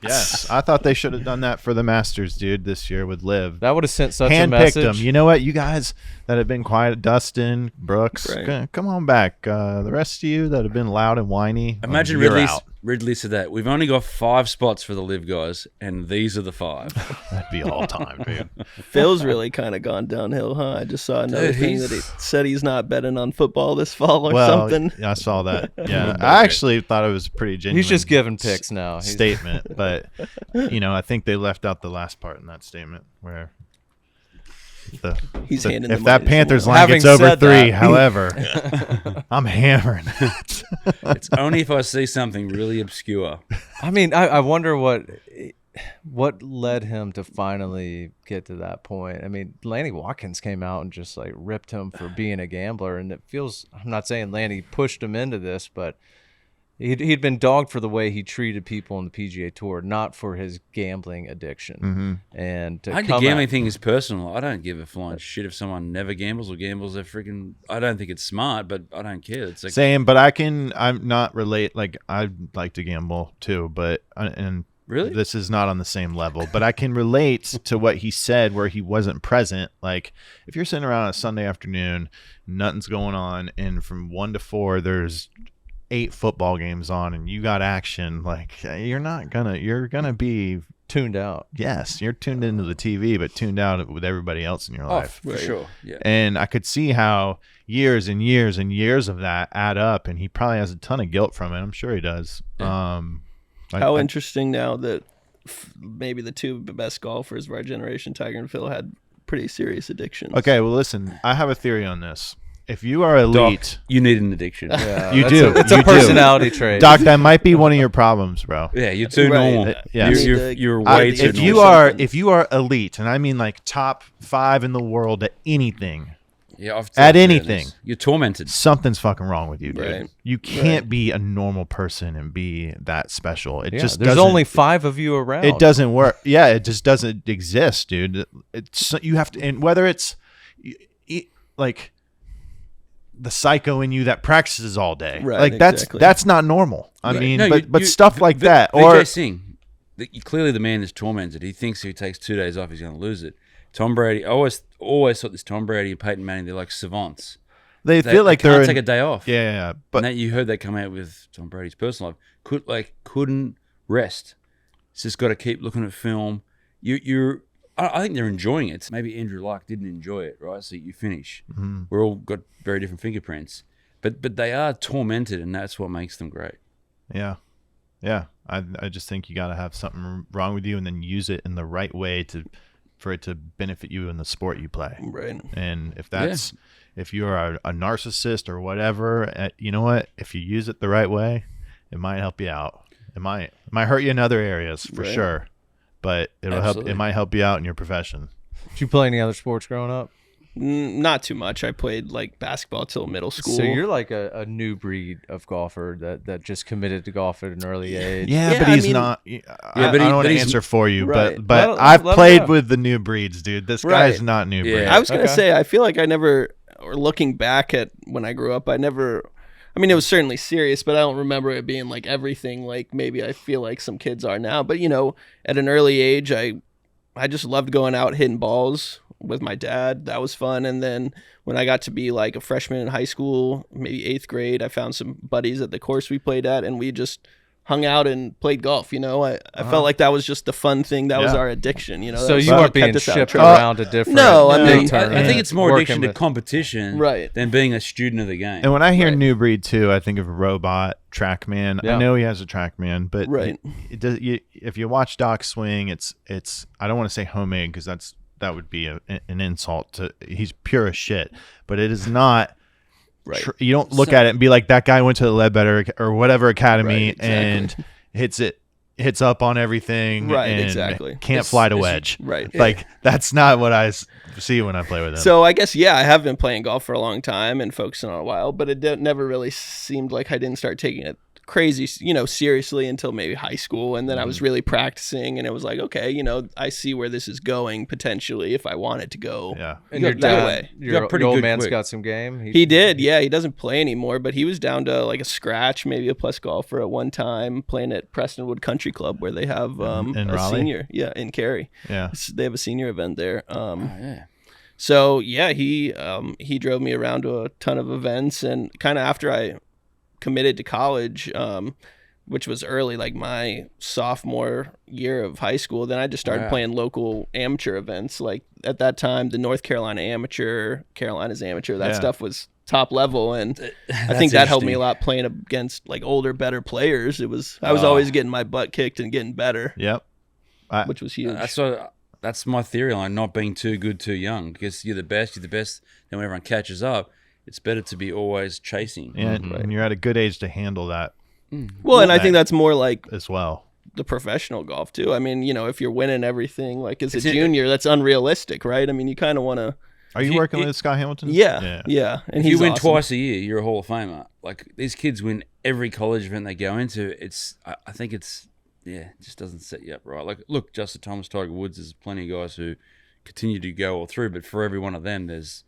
Yes, I thought they should have done that for the Masters, dude, this year with Liv. That would have sent such a Handpicked message. them. You know what? You guys that have been quiet, Dustin, Brooks, Right. come on back. The rest of you that have been loud and whiny, Imagine you're out. Ridley said that. We've only got 5 spots for the live guys, and these are the 5. That'd be all time, dude. Phil's really kind of gone downhill, huh? I just saw another Dude, thing that he said he's not betting on football this fall or Well, something. I saw that. Yeah, I actually thought it was a pretty genuine. He's just giving picks now. He's- statement, but I think they left out the last part in that statement where He's handing if the that money to Panthers someone line Having gets over said 3, that- however, I'm hammering it. It's only if I see something really obscure. I mean, I wonder what led him to finally get to that point. I mean, Lanny Watkins came out and just ripped him for being a gambler, and it feels. I'm not saying Lanny pushed him into this, but he'd been dogged for the way he treated people on the PGA Tour, not for his gambling addiction. Mm-hmm. And to I think the come gambling out- thing is personal. I don't give a flying shit if someone never gambles or gambles. They're freaking. I don't think it's smart, but I don't care. It's like Same, but I'm not relate. I like to gamble too, but and Really? this is not on the same level. But I can relate to what he said where he wasn't present. Like if you're sitting around on a Sunday afternoon, nothing's going on, and from 1 to 4 there's 8 football games on, and you got action. Like you're gonna be tuned out. yes, you're tuned into the TV, but tuned out with everybody else in your oh, life. for sure. Yeah. And I could see how years and years and years of that add up, and he probably has a ton of guilt from it. I'm sure he does. Yeah. How interesting now that maybe the 2 best golfers of our generation, Tiger and Phil, had pretty serious addictions. Okay, well, listen, I have a theory on this. If you are elite, Doc, you need an addiction. Yeah, You that's do. It's You a do. personality trait. Doc, that might be one of your problems, bro. Yeah, you're too Right. normal. Yeah. You're way too If you normal. are elite, and I mean like top 5 in the world at anything, Yeah, I've at talked to anything. this. You're tormented. something's fucking wrong with you, dude. Right. You can't be a normal person and be that special. It Yeah, just there's doesn't, only 5 of you around. It doesn't work. Yeah, it just doesn't exist, dude. It's you have to, and whether it's like the psycho in you that practices all day, Right, like exactly. that's not normal. I Right. mean, No, but stuff like that, or Vijay Singh, clearly the man is tormented. He thinks if he takes 2 days off, he's going to lose it. Tom Brady, I always thought this Tom Brady and Peyton Manning, they're like savants. they feel like they they're can't in- take a day off. yeah, but And that you heard that come out with Tom Brady's personal life. Couldn't rest. It's just got to keep looking at film. I think they're enjoying it. Maybe Andrew Luck didn't enjoy it, right? So you finish. Mm-hmm. We're all got very different fingerprints, but they are tormented, and that's what makes them great. yeah. I just think you got to have something wrong with you, and then use it in the right way for it to benefit you in the sport you play. Right. And if you're a narcissist or whatever, you know what? If you use it the right way, it might help you out. It might hurt you in other areas for Right. sure, but it'll help. Absolutely. It might help you out in your profession. Did you play any other sports growing up? Not too much. I played like basketball till middle school. So you're like a new breed of golfer that just committed to golf at an early age. Yeah, Yeah, but I he's mean- not. but I don't want to he's- answer for you, Right. but Let I've him played know. with the new breeds, dude. This Right. guy's not new breed. Yeah. I was gonna Okay. say, I feel like I never, or looking back at when I grew up, I mean, it was certainly serious, but I don't remember it being like everything like maybe I feel like some kids are now. But at an early age, I just loved going out hitting balls with my dad. That was fun. And then when I got to be like a freshman in high school, maybe 8th grade, I found some buddies at the course we played at, and we just hung out and played golf. I felt like that was just the fun thing. That was Yeah. our addiction. So That was you what weren't kept being us out of shipped trouble. around to different. No, I big mean, tournaments, I think it's more working addiction to with- competition Right. than being a student of the game. And when I hear Right. new breed too, I think of Robot, TrackMan. Yeah. I know he has a TrackMan, but Right. it does. If you watch Doc swing, it's. I don't want to say homemade because that would be an insult to. He's pure as shit, but it is not. Right. You don't look at it and be like that guy went to the Ledbetter or whatever academy Right, and hits up on everything. Right, and exactly. Can't fly to wedge. Right. Like that's not what I see when I play with him. So I guess, I have been playing golf for a long time and focusing on it a while, but it never really seemed like I didn't start taking it crazy, seriously until maybe high school. And then I was really practicing, and it was like, okay, I see where this is going potentially if I want it to go. yeah. And You your got that dad, way. You your got pretty old good man's quick. got some game. He did, yeah. He doesn't play anymore, but he was down to like a scratch, maybe a plus golfer at one time, playing at Prestonwood Country Club where they have in a Raleigh? senior, in Cary. Yeah. They have a senior event there. Yeah. So he drove me around to a ton of events, and kind of after I committed to college, which was early, like my sophomore year of high school, then I just started Wow. playing local amateur events. Like at that time, the North Carolina Amateur, Carolina's Amateur, that Yeah. stuff was top level, and I That's think that helped me a interesting. lot playing against like older, better players. I was always getting my butt kicked and getting better, Yep. which was huge. That's my theory line, not being too good too young, because you're the best, then when everyone catches up, it's better to be always chasing. And you're at a good age to handle that Well, and I that- think that's more like as well. the professional golf too. I mean, if you're winning everything, like as a It's in- junior, that's unrealistic, right? I mean, you kind of want to. Are you you- working you- with Scott Hamilton? Yeah. And If he's you win awesome. twice a year, you're a Hall of Famer. Like these kids win every college event they go into. I think it just doesn't set you up right. Like, look, Justin Thomas, Tiger Woods, there's plenty of guys who continue to go all through, but for every one of them, there's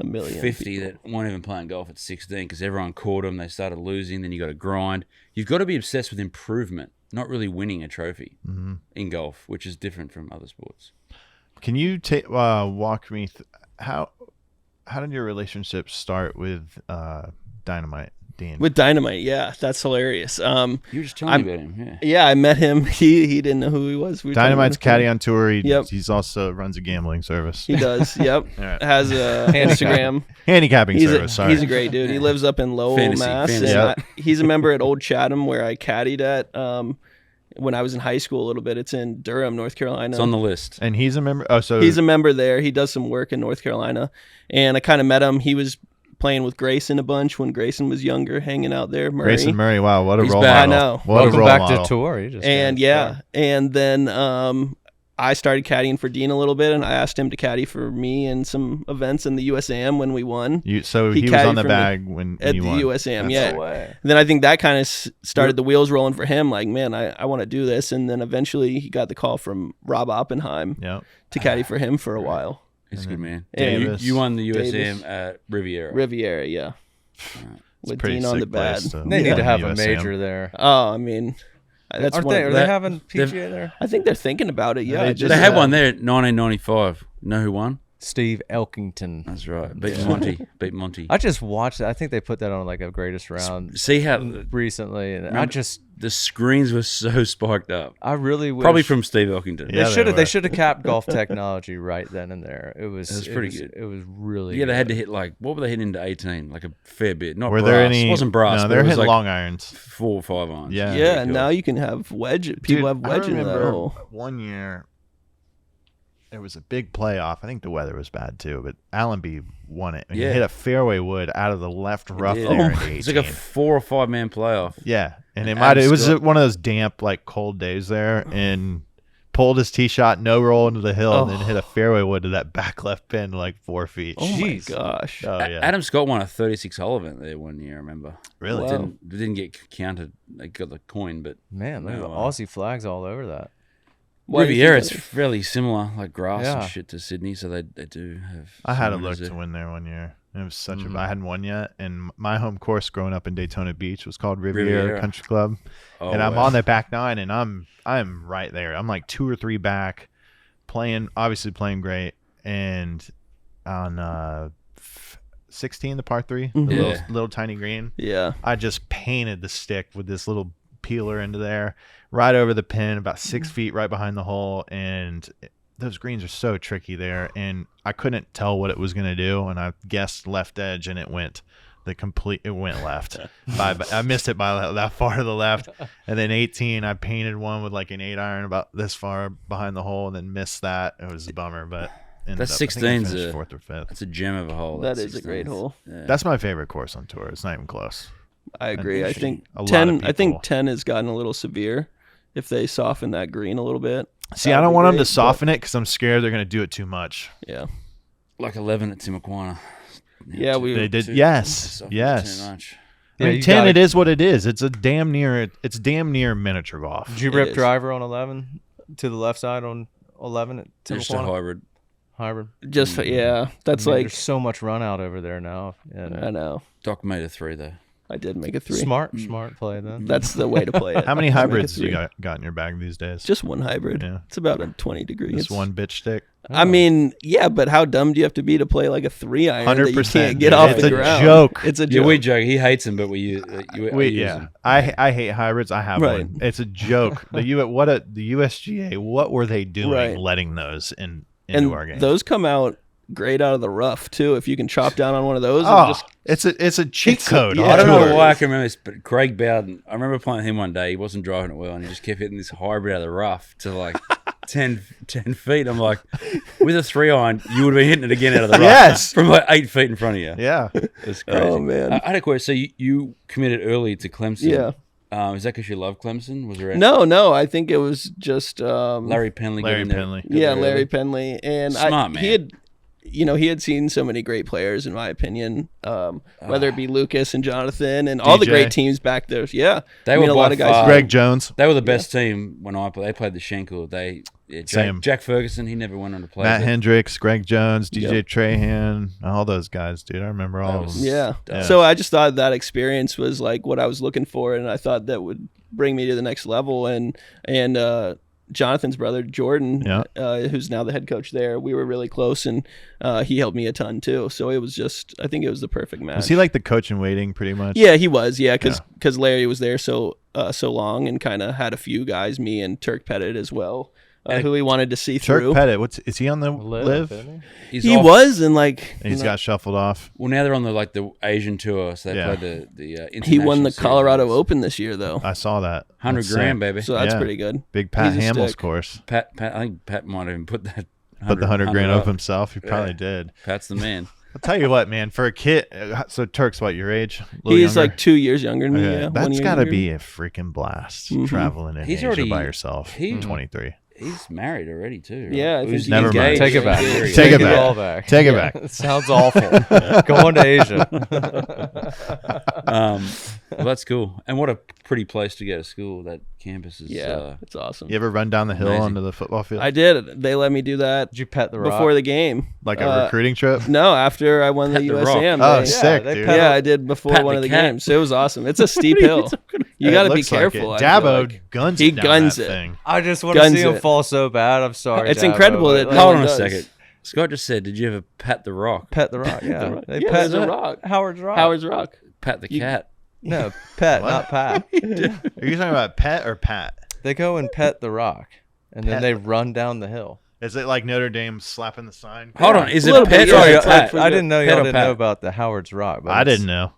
a million 50 people. that weren't even playing golf at 16 because everyone caught them. They started losing. Then you got to grind. You've got to be obsessed with improvement, not really winning a trophy in golf, which is different from other sports. Can you walk me how did your relationship start with Dynamite, Dean? With Dynamite, yeah, that's hilarious. You were just telling me about him, yeah. Yeah, I met him. He didn't know who he was. We were talking Dynamite's about him. caddy on tour. Yep. He's also runs a gambling service. He does. Yep. All right. Has a Instagram. Handicapping He's service. Sorry. he's a great dude. He lives up in Lowell, Fantasy, Mass. fantasy. And Yep. he's a member at Old Chatham where I caddied at. when I was in high school a little bit. It's in Durham, North Carolina. It's on the list. And he's a member. Oh, so He's a member there. He does some work in North Carolina. And I kind of met him. He was playing with Grayson a bunch when Grayson was younger, hanging out there. Murray. Grayson Murray. Wow, what a He's role back. model. I know. What Welcome a role back model. to tour. You just And and then I started caddying for Dean a little bit, and I asked him to caddy for me in some events in the USAM when we won. So He he was on caddied the for me bag when at you the won. USAM, That's yeah. the way. And then I think that kind of started the wheels rolling for him. Like, man, I want to do this. And then eventually he got the call from Rob Oppenheim Yep. to caddy for him for a while. He's a good man. Davis. You won the USM Davis. at Riviera. Riviera, yeah. With pretty Dean on the sick place bad. to- They Yeah. need to have a USAM. major there. Oh, I mean, that's Aren't one. they? Are they having PGA there? I think they're thinking about it. Yeah, They I just- They had uh, one there in 1995. You know who won? Steve Elkington. That's right. Beat Monty. Beat Monty. I just watched it. I think they put that on like a greatest round See how recently, and Remember- the screens were so spiked up. I really wish Probably from Steve Elkington. Yeah, they were. should have capped golf technology right then and there. It was pretty good. It was really Yeah, they had good. to hit like, what were they hitting into 18? Like a fair bit. Not Were brass. there any? It wasn't brass. No, but they're it was hitting like long irons. 4 or 5 irons. Yeah. Yeah, and now you can have wedge. People Dude, have wedge I in that remember hole. one year there was a big playoff. I think the weather was bad too, but Allenby won it. And Yeah. He hit a fairway wood out of the left rough did. there. Oh in my- the It's like a 18. 4 or 5 man playoff. Yeah, and it And might. Adam It was Scott- one of those damp, like cold days there, and pulled his tee shot, no roll into the hill, and then hit a fairway wood to that back left pin, like 4 feet. Oh Jeez. my gosh. Oh yeah, Adam Scott won a 36 hole event there one year, I remember. really? Wow. Didn't get counted. They got the coin, but Man, there's No, Aussie flags all over that. Why do you Riviera think is fairly similar, like grass Yeah. and shit to Sydney, so they do have. I had a some look winners to there. win there one year. It was such Mhm. a. I hadn't won yet, and my home course growing up in Daytona Beach was called Riviera, Riviera. Country Club, Oh, and I'm wow. on the back nine, and I'm right there. I'm like 2 or 3 back, obviously playing great, and on 16, the par 3, the Mhm. little, Yeah. little tiny green. Yeah. I just painted the stick with this little peeler into there, right over the pin, about 6 feet right behind the hole, and those greens are so tricky there, and I couldn't tell what it was going to do, and I guessed left edge, and it went left. I missed it by that far to the left, and then 18, I painted one with like an 8-iron about this far behind the hole, and then missed that. It was a bummer, but ended That up- I think I 16's finished a- 4th or 5th. That's a gem of a hole. That that is a great 16th. hole. Yeah. That's my favorite course on tour. It's not even close. I agree. I think A lot of 10. I people- think 10 has gotten a little severe. If they soften that green a little bit. See, that I would don't be want them great, to but- soften it because I'm scared they're going to do it too much. Yeah. like 11 at Timuquana. Yeah, we They did. Too- Yes, softened it yes. Too much. I mean, you 10, gotta- it is what it is. It's damn near miniature golf. Did you It rip is. driver on 11 to the left side on 11 at Just a Timuquana? hybrid. Hybrid. just yeah. That's I mean, like there's so much run out over there now. And I know. Doc made a 3 though. I did make a 3. smart play then. That's the way to play it. How many Just make a hybrids you 3. got in your bag these days? Just one hybrid. Yeah. It's about a 20 degrees. Just one bitch stick. I mean, yeah, but how dumb do you have to be to play like a 3-iron that you 100%, can't get dude. off It's the a ground? joke. It's a Yeah, joke. we joke. He hates him, but we use Yeah, him. I hate hybrids. I have Right. one. It's a joke. The USGA. What were they doing Right. letting those into and our game? those come out great out of the rough too. If you can chop down on one of those, Oh, and just it's a cheat It's a- code. yeah. on I don't know tour. why I can remember this, but Craig Bowden, I remember playing him one day. He wasn't driving it well, and he just kept hitting this hybrid out of the rough to like 10 feet. I'm like, with a 3-iron, you would have been hitting it again out of the rough. Yes. From like 8 feet in front of you. Yeah. It's crazy. Oh, man. I had a question. So you committed early to Clemson. yeah. Is that because you love Clemson? Was there No, I think it was just Larry Penley? Larry getting there- Penley. getting yeah, there Larry early? Penley, and Smart man. he had seen so many great players, in my opinion. Whether it be Lucas and Jonathan and all the DJ. great teams back there. Yeah, They I mean, were a lot by of guys. far- Greg Jones, They were the best team when I played. They played the Schenkel. Same. Jack Ferguson, he never went on to play. Matt but Hendricks, Greg Jones, DJ Yep. Trahan, all those guys, dude. I remember all That of was- them. Yeah. Yeah. So I just thought that experience was like what I was looking for, and I thought that would bring me to the next level. And Jonathan's brother Jordan, Yeah. who's now the head coach there, we were really close, and he helped me a ton too. So it was just, I think it was the perfect match. Was he like the coach in waiting, pretty much? Yeah, he was. Yeah, because Larry was there so long and kind of had a few guys, me and Turk Pettit as well. who he wanted to see Turk through. Pettit, is he on the Live, live? isn't He off. was, and like And he's got shuffled off. Well, now they're on the Asian tour, so they Yeah. play the he won the international Colorado series. Open this year, though. I saw that. 100 That's grand, sick. baby. So that's Yeah. pretty good. Big Pat He's a Hamill's stick. course. Pat, I think Pat might even put that. Put the 100 grand up. up himself. He probably did. Pat's the man. I'll tell you what, man. For a kid, so Turk's what, your age? A little He's younger? like 2 years younger than me. Okay. Yeah, 1 That's year got to younger. be a freaking blast Mhm. traveling in He's Asia already- by yourself. he- 23. He's married already too. Right? Yeah, I think He's he's Never mind. engaged. Take it back. Yeah. Take it back. all back. Take it back. It sounds awful. Going to Asia. Well, that's cool. And what a pretty place to go to school. That campus is. Yeah, it's awesome. You ever run down the hill Amazing. onto the football field? I did. They let me do that Did you pet the rock? before the game. Like a recruiting trip? No, after I won the Pet the rock. USAM. Oh, they- sick, they dude. pet- Yeah, I did before Pat one the of the cat. games. So it was awesome. It's a steep hill. You got to be looks like careful. it. I feel Dabo like. guns He it down guns that it. thing. I just want to Guns see him it. fall so bad. I'm sorry. It's Dabo, incredible but, that like, no Hold one on a does. second. Scott just said, "Did you ever pat the rock? pet the rock. Yeah, they Yeah, pet there's a the rock. Howard's rock. Howard's Rock. Pat the cat?" No, pet, What? not pat. Are you talking about Pet or Pat? They go and pet the rock, and then Pet. they run down the hill. Is it like Notre Dame slapping the sign? Hold on, is A it little pet bit, or yeah, is it it's like pat? for I didn't know Pet y'all or didn't pat? know about the Howard's rock. But I it's- didn't know.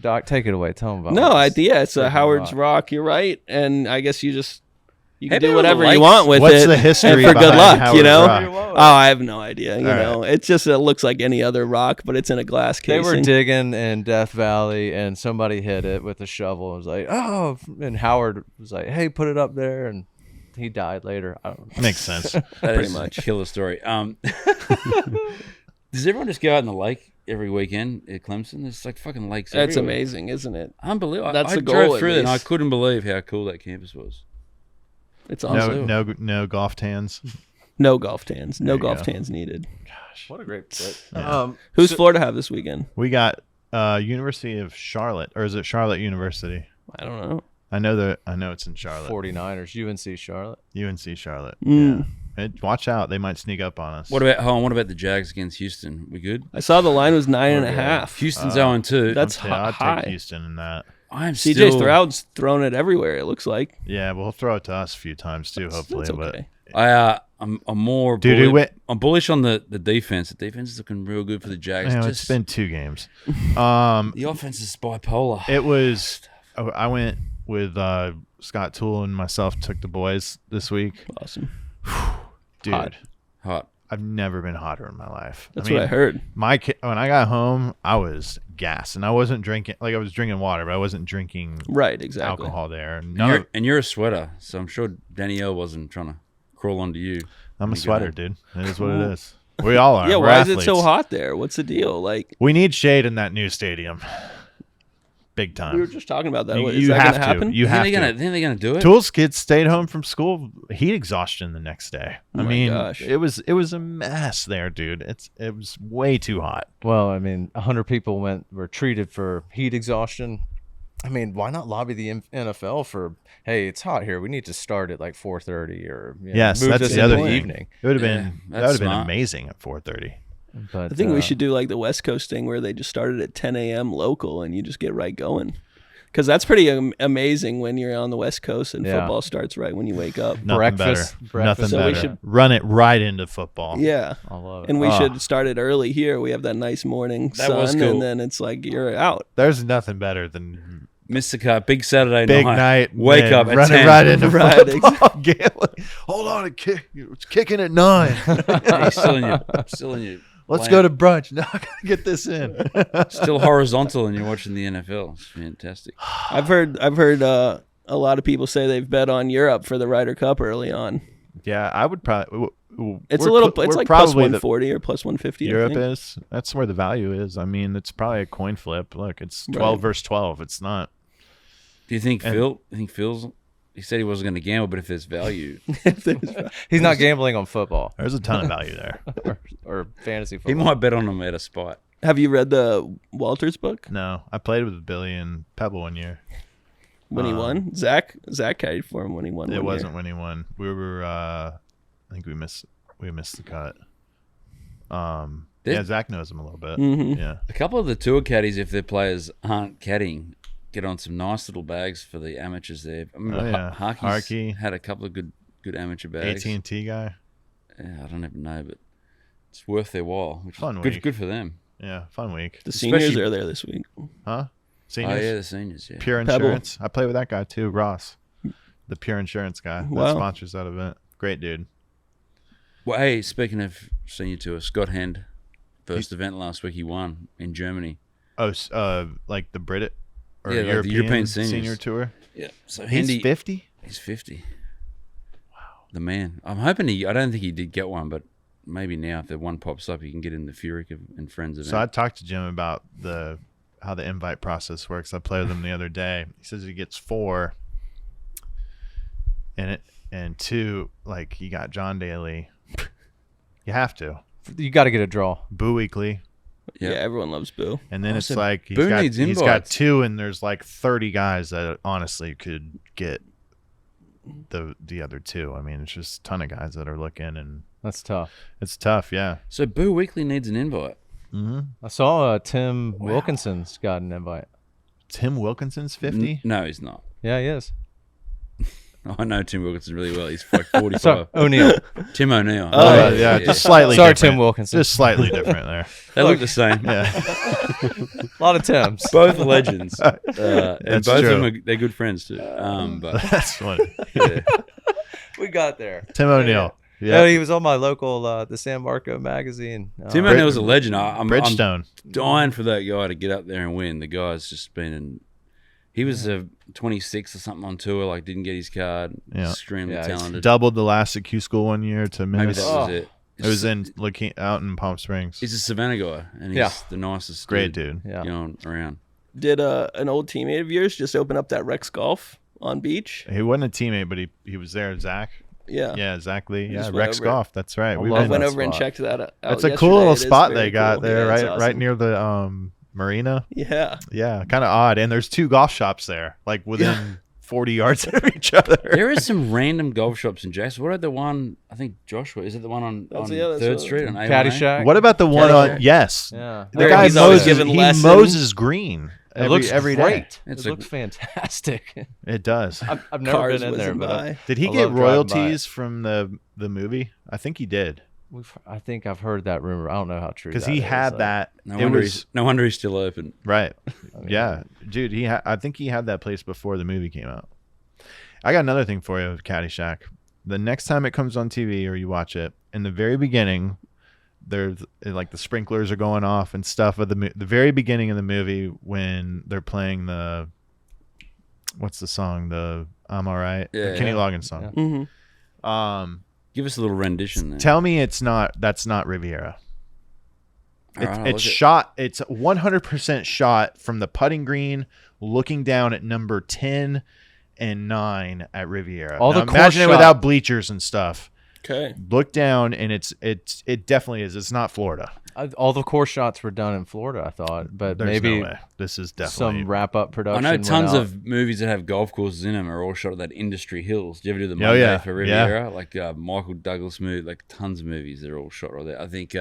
Doc, take it away. Tell him about No, it. yeah, it's a Freaking Howard's rock. Rock. You're right, and I guess you can Have you do been on whatever the you lakes? want with What's it. the history and for good behind luck, Howard's you know. Rock? Oh, I have no idea. You All know, it looks like any other rock, but it's in a glass They casing. were digging in Death Valley, and somebody hit it with a shovel. It was like, oh, and Howard was like, hey, put it up there, and he died later. I don't know. Makes sense. That Pretty is much. a killer story. Does everyone just go out in the lake every weekend at Clemson? There's like fucking lakes. That's everywhere. amazing, isn't it? Unbelievable. That's I the drove goal, at through there and I least. couldn't believe how cool that campus was. It's No, awesome. no golf tans. No golf tans. No There you golf go. tans needed. What a great fit. Yeah. Who's Florida have this weekend? We got University of Charlotte, or is it Charlotte University? I don't know. I know it's in Charlotte. 49ers, UNC Charlotte. UNC Charlotte. Mm. Yeah. Watch out, they might sneak up on us. What about the Jags against Houston? We good? I saw the line was 9.5. Houston's 0-2. That's I'd high. take Houston in that. I'm CJ still. Stroud's thrown it everywhere. It looks like. Yeah, we'll throw it to us a few times too, hopefully. That's okay. I'm more. Dude, who went- I'm bullish on the defense. The defense is looking real good for the Jags. But it's been 2 games. Um, the offense is bipolar. it was. I went with Scott Toole and myself. Took the boys this week. Awesome. Dude, Hot. Hot. I've never been hotter in my life. That's what I heard. My when I got home, I was gassed, and I wasn't drinking. Like, I was drinking water, but I wasn't drinking Right, exactly. alcohol there. And you're a sweater, so I'm sure Danielle wasn't trying to crawl onto you. I'm a You sweater, got dude. It is what it is. We all are. Yeah, We're why athletes. is it so hot there? What's the deal? Like, We need shade in that new stadium. Big time. we were just talking about that. You, Is you that have going to to. happen? You have Think to. they're gonna do it? Tools kids stayed home from school, heat exhaustion the next day. Oh I my mean, gosh. it was a mess there, dude. It was way too hot. Well, I mean, 100 people were treated for heat exhaustion. I mean, why not lobby the NFL for, hey, it's hot here. We need to start at like 4:30 or Yes, move that's this the into other the thing. evening. It would have Yeah, been that's smart. amazing at 4:30. But I think we should do like the West Coast thing where they just started at 10 a.m. local and you just get right going. Because that's pretty amazing when you're on the West Coast and Yeah. football starts right when you wake up. Nothing Breakfast. better. Nothing So we better. should- Run it right into football. Yeah. I love it. And we Ah. should start it early here. We have that nice morning That was sun, cool. and then it's like you're out. There's nothing better than Mr. Cut, big Saturday big night. night. Wake man, up at running 10. right into Right, football. Gambling. Hold on, it's kicking at 9. Hey, still in your. Let's go to brunch. Now I gotta get this in. Still horizontal, and you're watching the NFL. It's fantastic. I've heard a lot of people say they've bet on Europe for the Ryder Cup early on. Yeah, I would probably. It's we're like plus probably 140 or plus 150. Europe I think. is. That's where the value is. I mean, it's probably a coin flip. Look, it's 12 Right. versus 12. It's not. Do you think And- Phil? I think Phil's. He said he wasn't going to gamble, but if there's value, He's not gambling on football There's a ton of value there. or fantasy he football. might bet on him at a spot. Have you read the Walters book No, I played with Billy and Pebble one year. when he won? Zach carried for him when he won. It one wasn't year. when he won. We were. I think we missed the cut. Did- Yeah, Zach knows him a little bit. Mhm. Yeah. A couple of the tour caddies, if their players aren't caddying, get on some nice little bags for the amateurs there. I remember Oh, yeah. Harkey's Harkey. had a couple of good good amateur bags. AT&T guy. Yeah, I don't even know, but it's worth their while. Which Fun is week. good for them. Yeah, fun week. The seniors Especially- are there this week. Huh? Seniors? Oh yeah, the seniors. Yeah. Pure Pebble. Insurance. I play with that guy too, Ross. The Pure Insurance guy that Wow. sponsors that event. Great dude. Well, hey, speaking of senior tour, Scott Hend, first event last week, he won in Germany. Oh, like the Brit or Yeah, like the European, European seniors. senior tour. Yeah. So He's Hendy, 50. he's 50. Wow. The man. I'm hoping I don't think he did get one, but maybe now if the one pops up, he can get in the Furyk and Friends event. So I talked to Jim about how the invite process works. I played with him the other day. He says he gets 4, and 2, like you got John Daly. You have to. You got to get a draw. Boo Weekly. Yeah, Yep. everyone loves Boo. And then Oh, it's so like he's Boo got, needs he's got invites. 2, and there's like 30 guys that honestly could get the other 2. I mean, it's just a ton of guys that are looking, and That's tough. it's tough. Yeah. So Boo Weekly needs an invite. Mm-hmm. I saw Tim Wilkinson's got an invite. Tim Wilkinson's 50. No, he's not. Yeah, he is. I know Tim Wilkinson really well. He's like 45. Sorry, O'Neill. Tim O'Neill. Oh, yeah, just slightly Sorry, different. Tim Wilkinson. Just slightly different there. They look the same. Yeah. A lot of Tims. Both legends. And That's both true. of them, they're good friends too. But That's funny. yeah. We got there. Tim O'Neill. Yeah, Yeah. he was on my local, the San Marco magazine. Tim O'Neill's a legend. I'm Bridgestone. dying for that guy to get up there and win. The guy's just been in. He was a 26 or something on tour, like didn't get his card. Yeah. Extremely Yeah, he's talented. Doubled the last at Q School one year to Maybe miss. that was it. It was out in Palm Springs. He's a Savannah guy, and he's Yeah. the nicest Great dude. Yeah. going around. Did an old teammate of yours just open up that Rex Golf on beach? He wasn't a teammate, but he was there. Zach. Yeah. Yeah, Zach Lee. Yeah, just went Rex over Golf. That's right. I We love I been- went that over and spot. checked that out. That's a yesterday. cool little It is spot very they got cool. there, Yeah, it's right awesome. near the marina. Yeah. Yeah, kind of odd. And there's 2 golf shops there, like within 40 yards of each other. There is some random golf shops in Jackson. What about the one? I think Joshua. Is it the one on That's 3rd what- Street on A1A? Caddyshack. What about the one Caddyshack. on? Yes, Yeah. the Where guy he's always Moses. giving He lessons. Moses green It looks every day. great. It's It like- looks fantastic. It does. I've never Cars been in whizzing there, but by. Did he I get love driving by royalties from the movie? I think he did I think I've heard that rumor. I don't know how true. because that he is, had though. that. No it wonder, was no wonder he's still open. right. I mean, Yeah, dude. I think he had that place before the movie came out. I got another thing for you with Caddyshack. The next time it comes on TV or you watch it, in the very beginning, there's like the sprinklers are going off and stuff of the very beginning of the movie when they're playing the what's the song, the I'm All Right, Yeah, the Kenny yeah. Loggins song. Mm-hmm. Give us a little rendition there. Tell me that's not Riviera. All right, I'll It's look at- shot. It's 100% shot from the putting green, looking down at number 10 and 9 at Riviera. All Now, the course imagine it shot- without bleachers and stuff. Okay. Look down, and it definitely is. It's not Florida. All the course shots were done in Florida, I thought, but There's maybe no way. This is definitely some wrap up I production. know went tons out. of movies that have golf courses in them are all shot at that Industry Hills. Do you ever do the Oh, Monday yeah. for Riviera? Like Michael Douglas movie, like tons of movies that are all shot right there. I think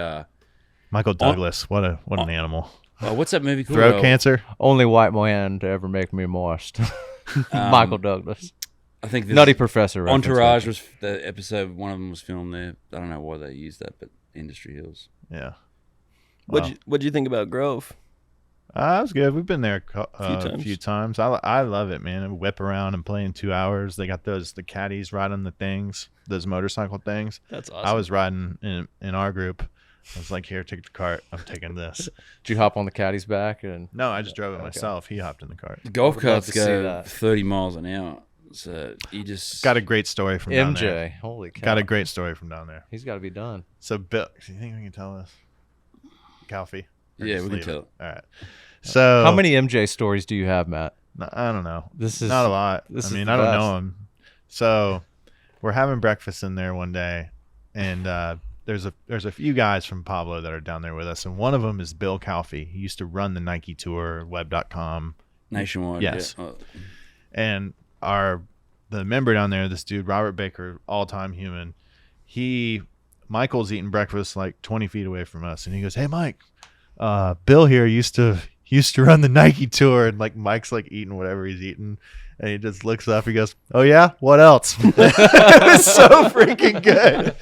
Michael Douglas. What an animal. what's that movie called? Throat cancer. only white man to ever make me moist. Michael Douglas, I think this Nutty Professor. reference, Entourage right? was the episode. One of them was filmed there. I don't know why they used that, but Industry Hills. Yeah. What'd you think about Grove? That was good. We've been there a times. few times. I love it, man. I whip around and play in 2 hours. They got the caddies riding the things, those motorcycle things. That's awesome. I was riding in our group. I was like, here, take the cart. I'm taking this. Did you hop on the caddy's back and? No, I just drove it myself. He hopped in the cart. The golf would love carts to see go that. 30 miles an hour. So you just Got a great story from down there. MJ, holy cow! Got a great story from down there. He's got to be done. So, Bill, do you think we can tell this? Calfee? Or Yeah, just we can leave tell it. All right. So, How many MJ stories do you have, Matt? I don't know. This is Not a lot. this I is mean, the I don't best. know him. So, we're having breakfast in there one day, and there's a few guys from Pablo that are down there with us, and one of them is Bill Calfee. He used to run the Nike Tour, Web.com, nationwide. Yes. Yeah. and the member down there, this dude Robert Baker, all-time human. Michael's eating breakfast like 20 feet away from us, and he goes, "Hey, Mike, Bill here used to used to run the Nike tour, and like Mike's like eating whatever he's eating, and he just looks up. He goes, "Oh yeah, what else?" It was so freaking good.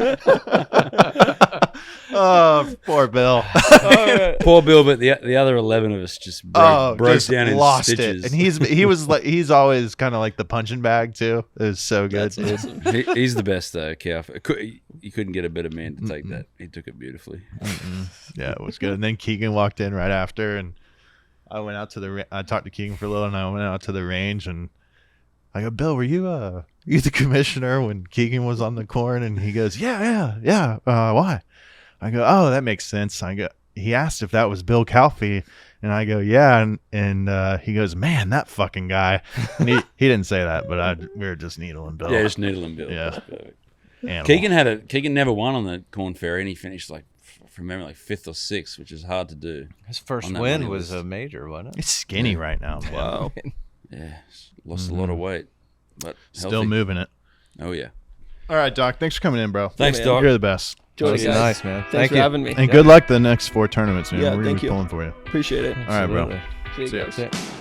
Oh, poor Bill. Poor Bill, but the other 11 of us just broke just down in lost stitches. it. And he's always kind of like the punching bag too. It was so good. That's awesome. He's the best Calf. You couldn't get a better man to take that. He took it beautifully. Yeah, it was good. And then Keegan walked in right after, and I went out to I talked to Keegan for a little, and I went out to the range, and I go, "Bill, were you the commissioner when Keegan was on the corn?" And he goes, "Yeah. Why?" I go, "Oh, that makes sense." I go, he asked if that was Bill Calfee, and I go, "Yeah," and he goes, "Man, that fucking guy." And he didn't say that, but we were just needling Bill. Yeah, just needling Bill. Yeah. That's perfect. Animal. Keegan never won on the Corn Ferry, and he finished like from memory like 5th or 6th, which is hard to do. His first on that win money was list. a major, wasn't it? It's skinny right now, man. Wow. Yeah, lost a lot of weight, but Still healthy. moving it. Oh yeah. All right, Doc. Thanks for coming in, bro. Thanks, man. Doc. You're the best. Join That's us, guys. nice, man. Thanks Thank for you. having me. And good luck the next 4 tournaments, man. Yeah, We're going thank to be you. pulling for you. Appreciate it. All right, bro. Absolutely. See you See ya. guys. That's it.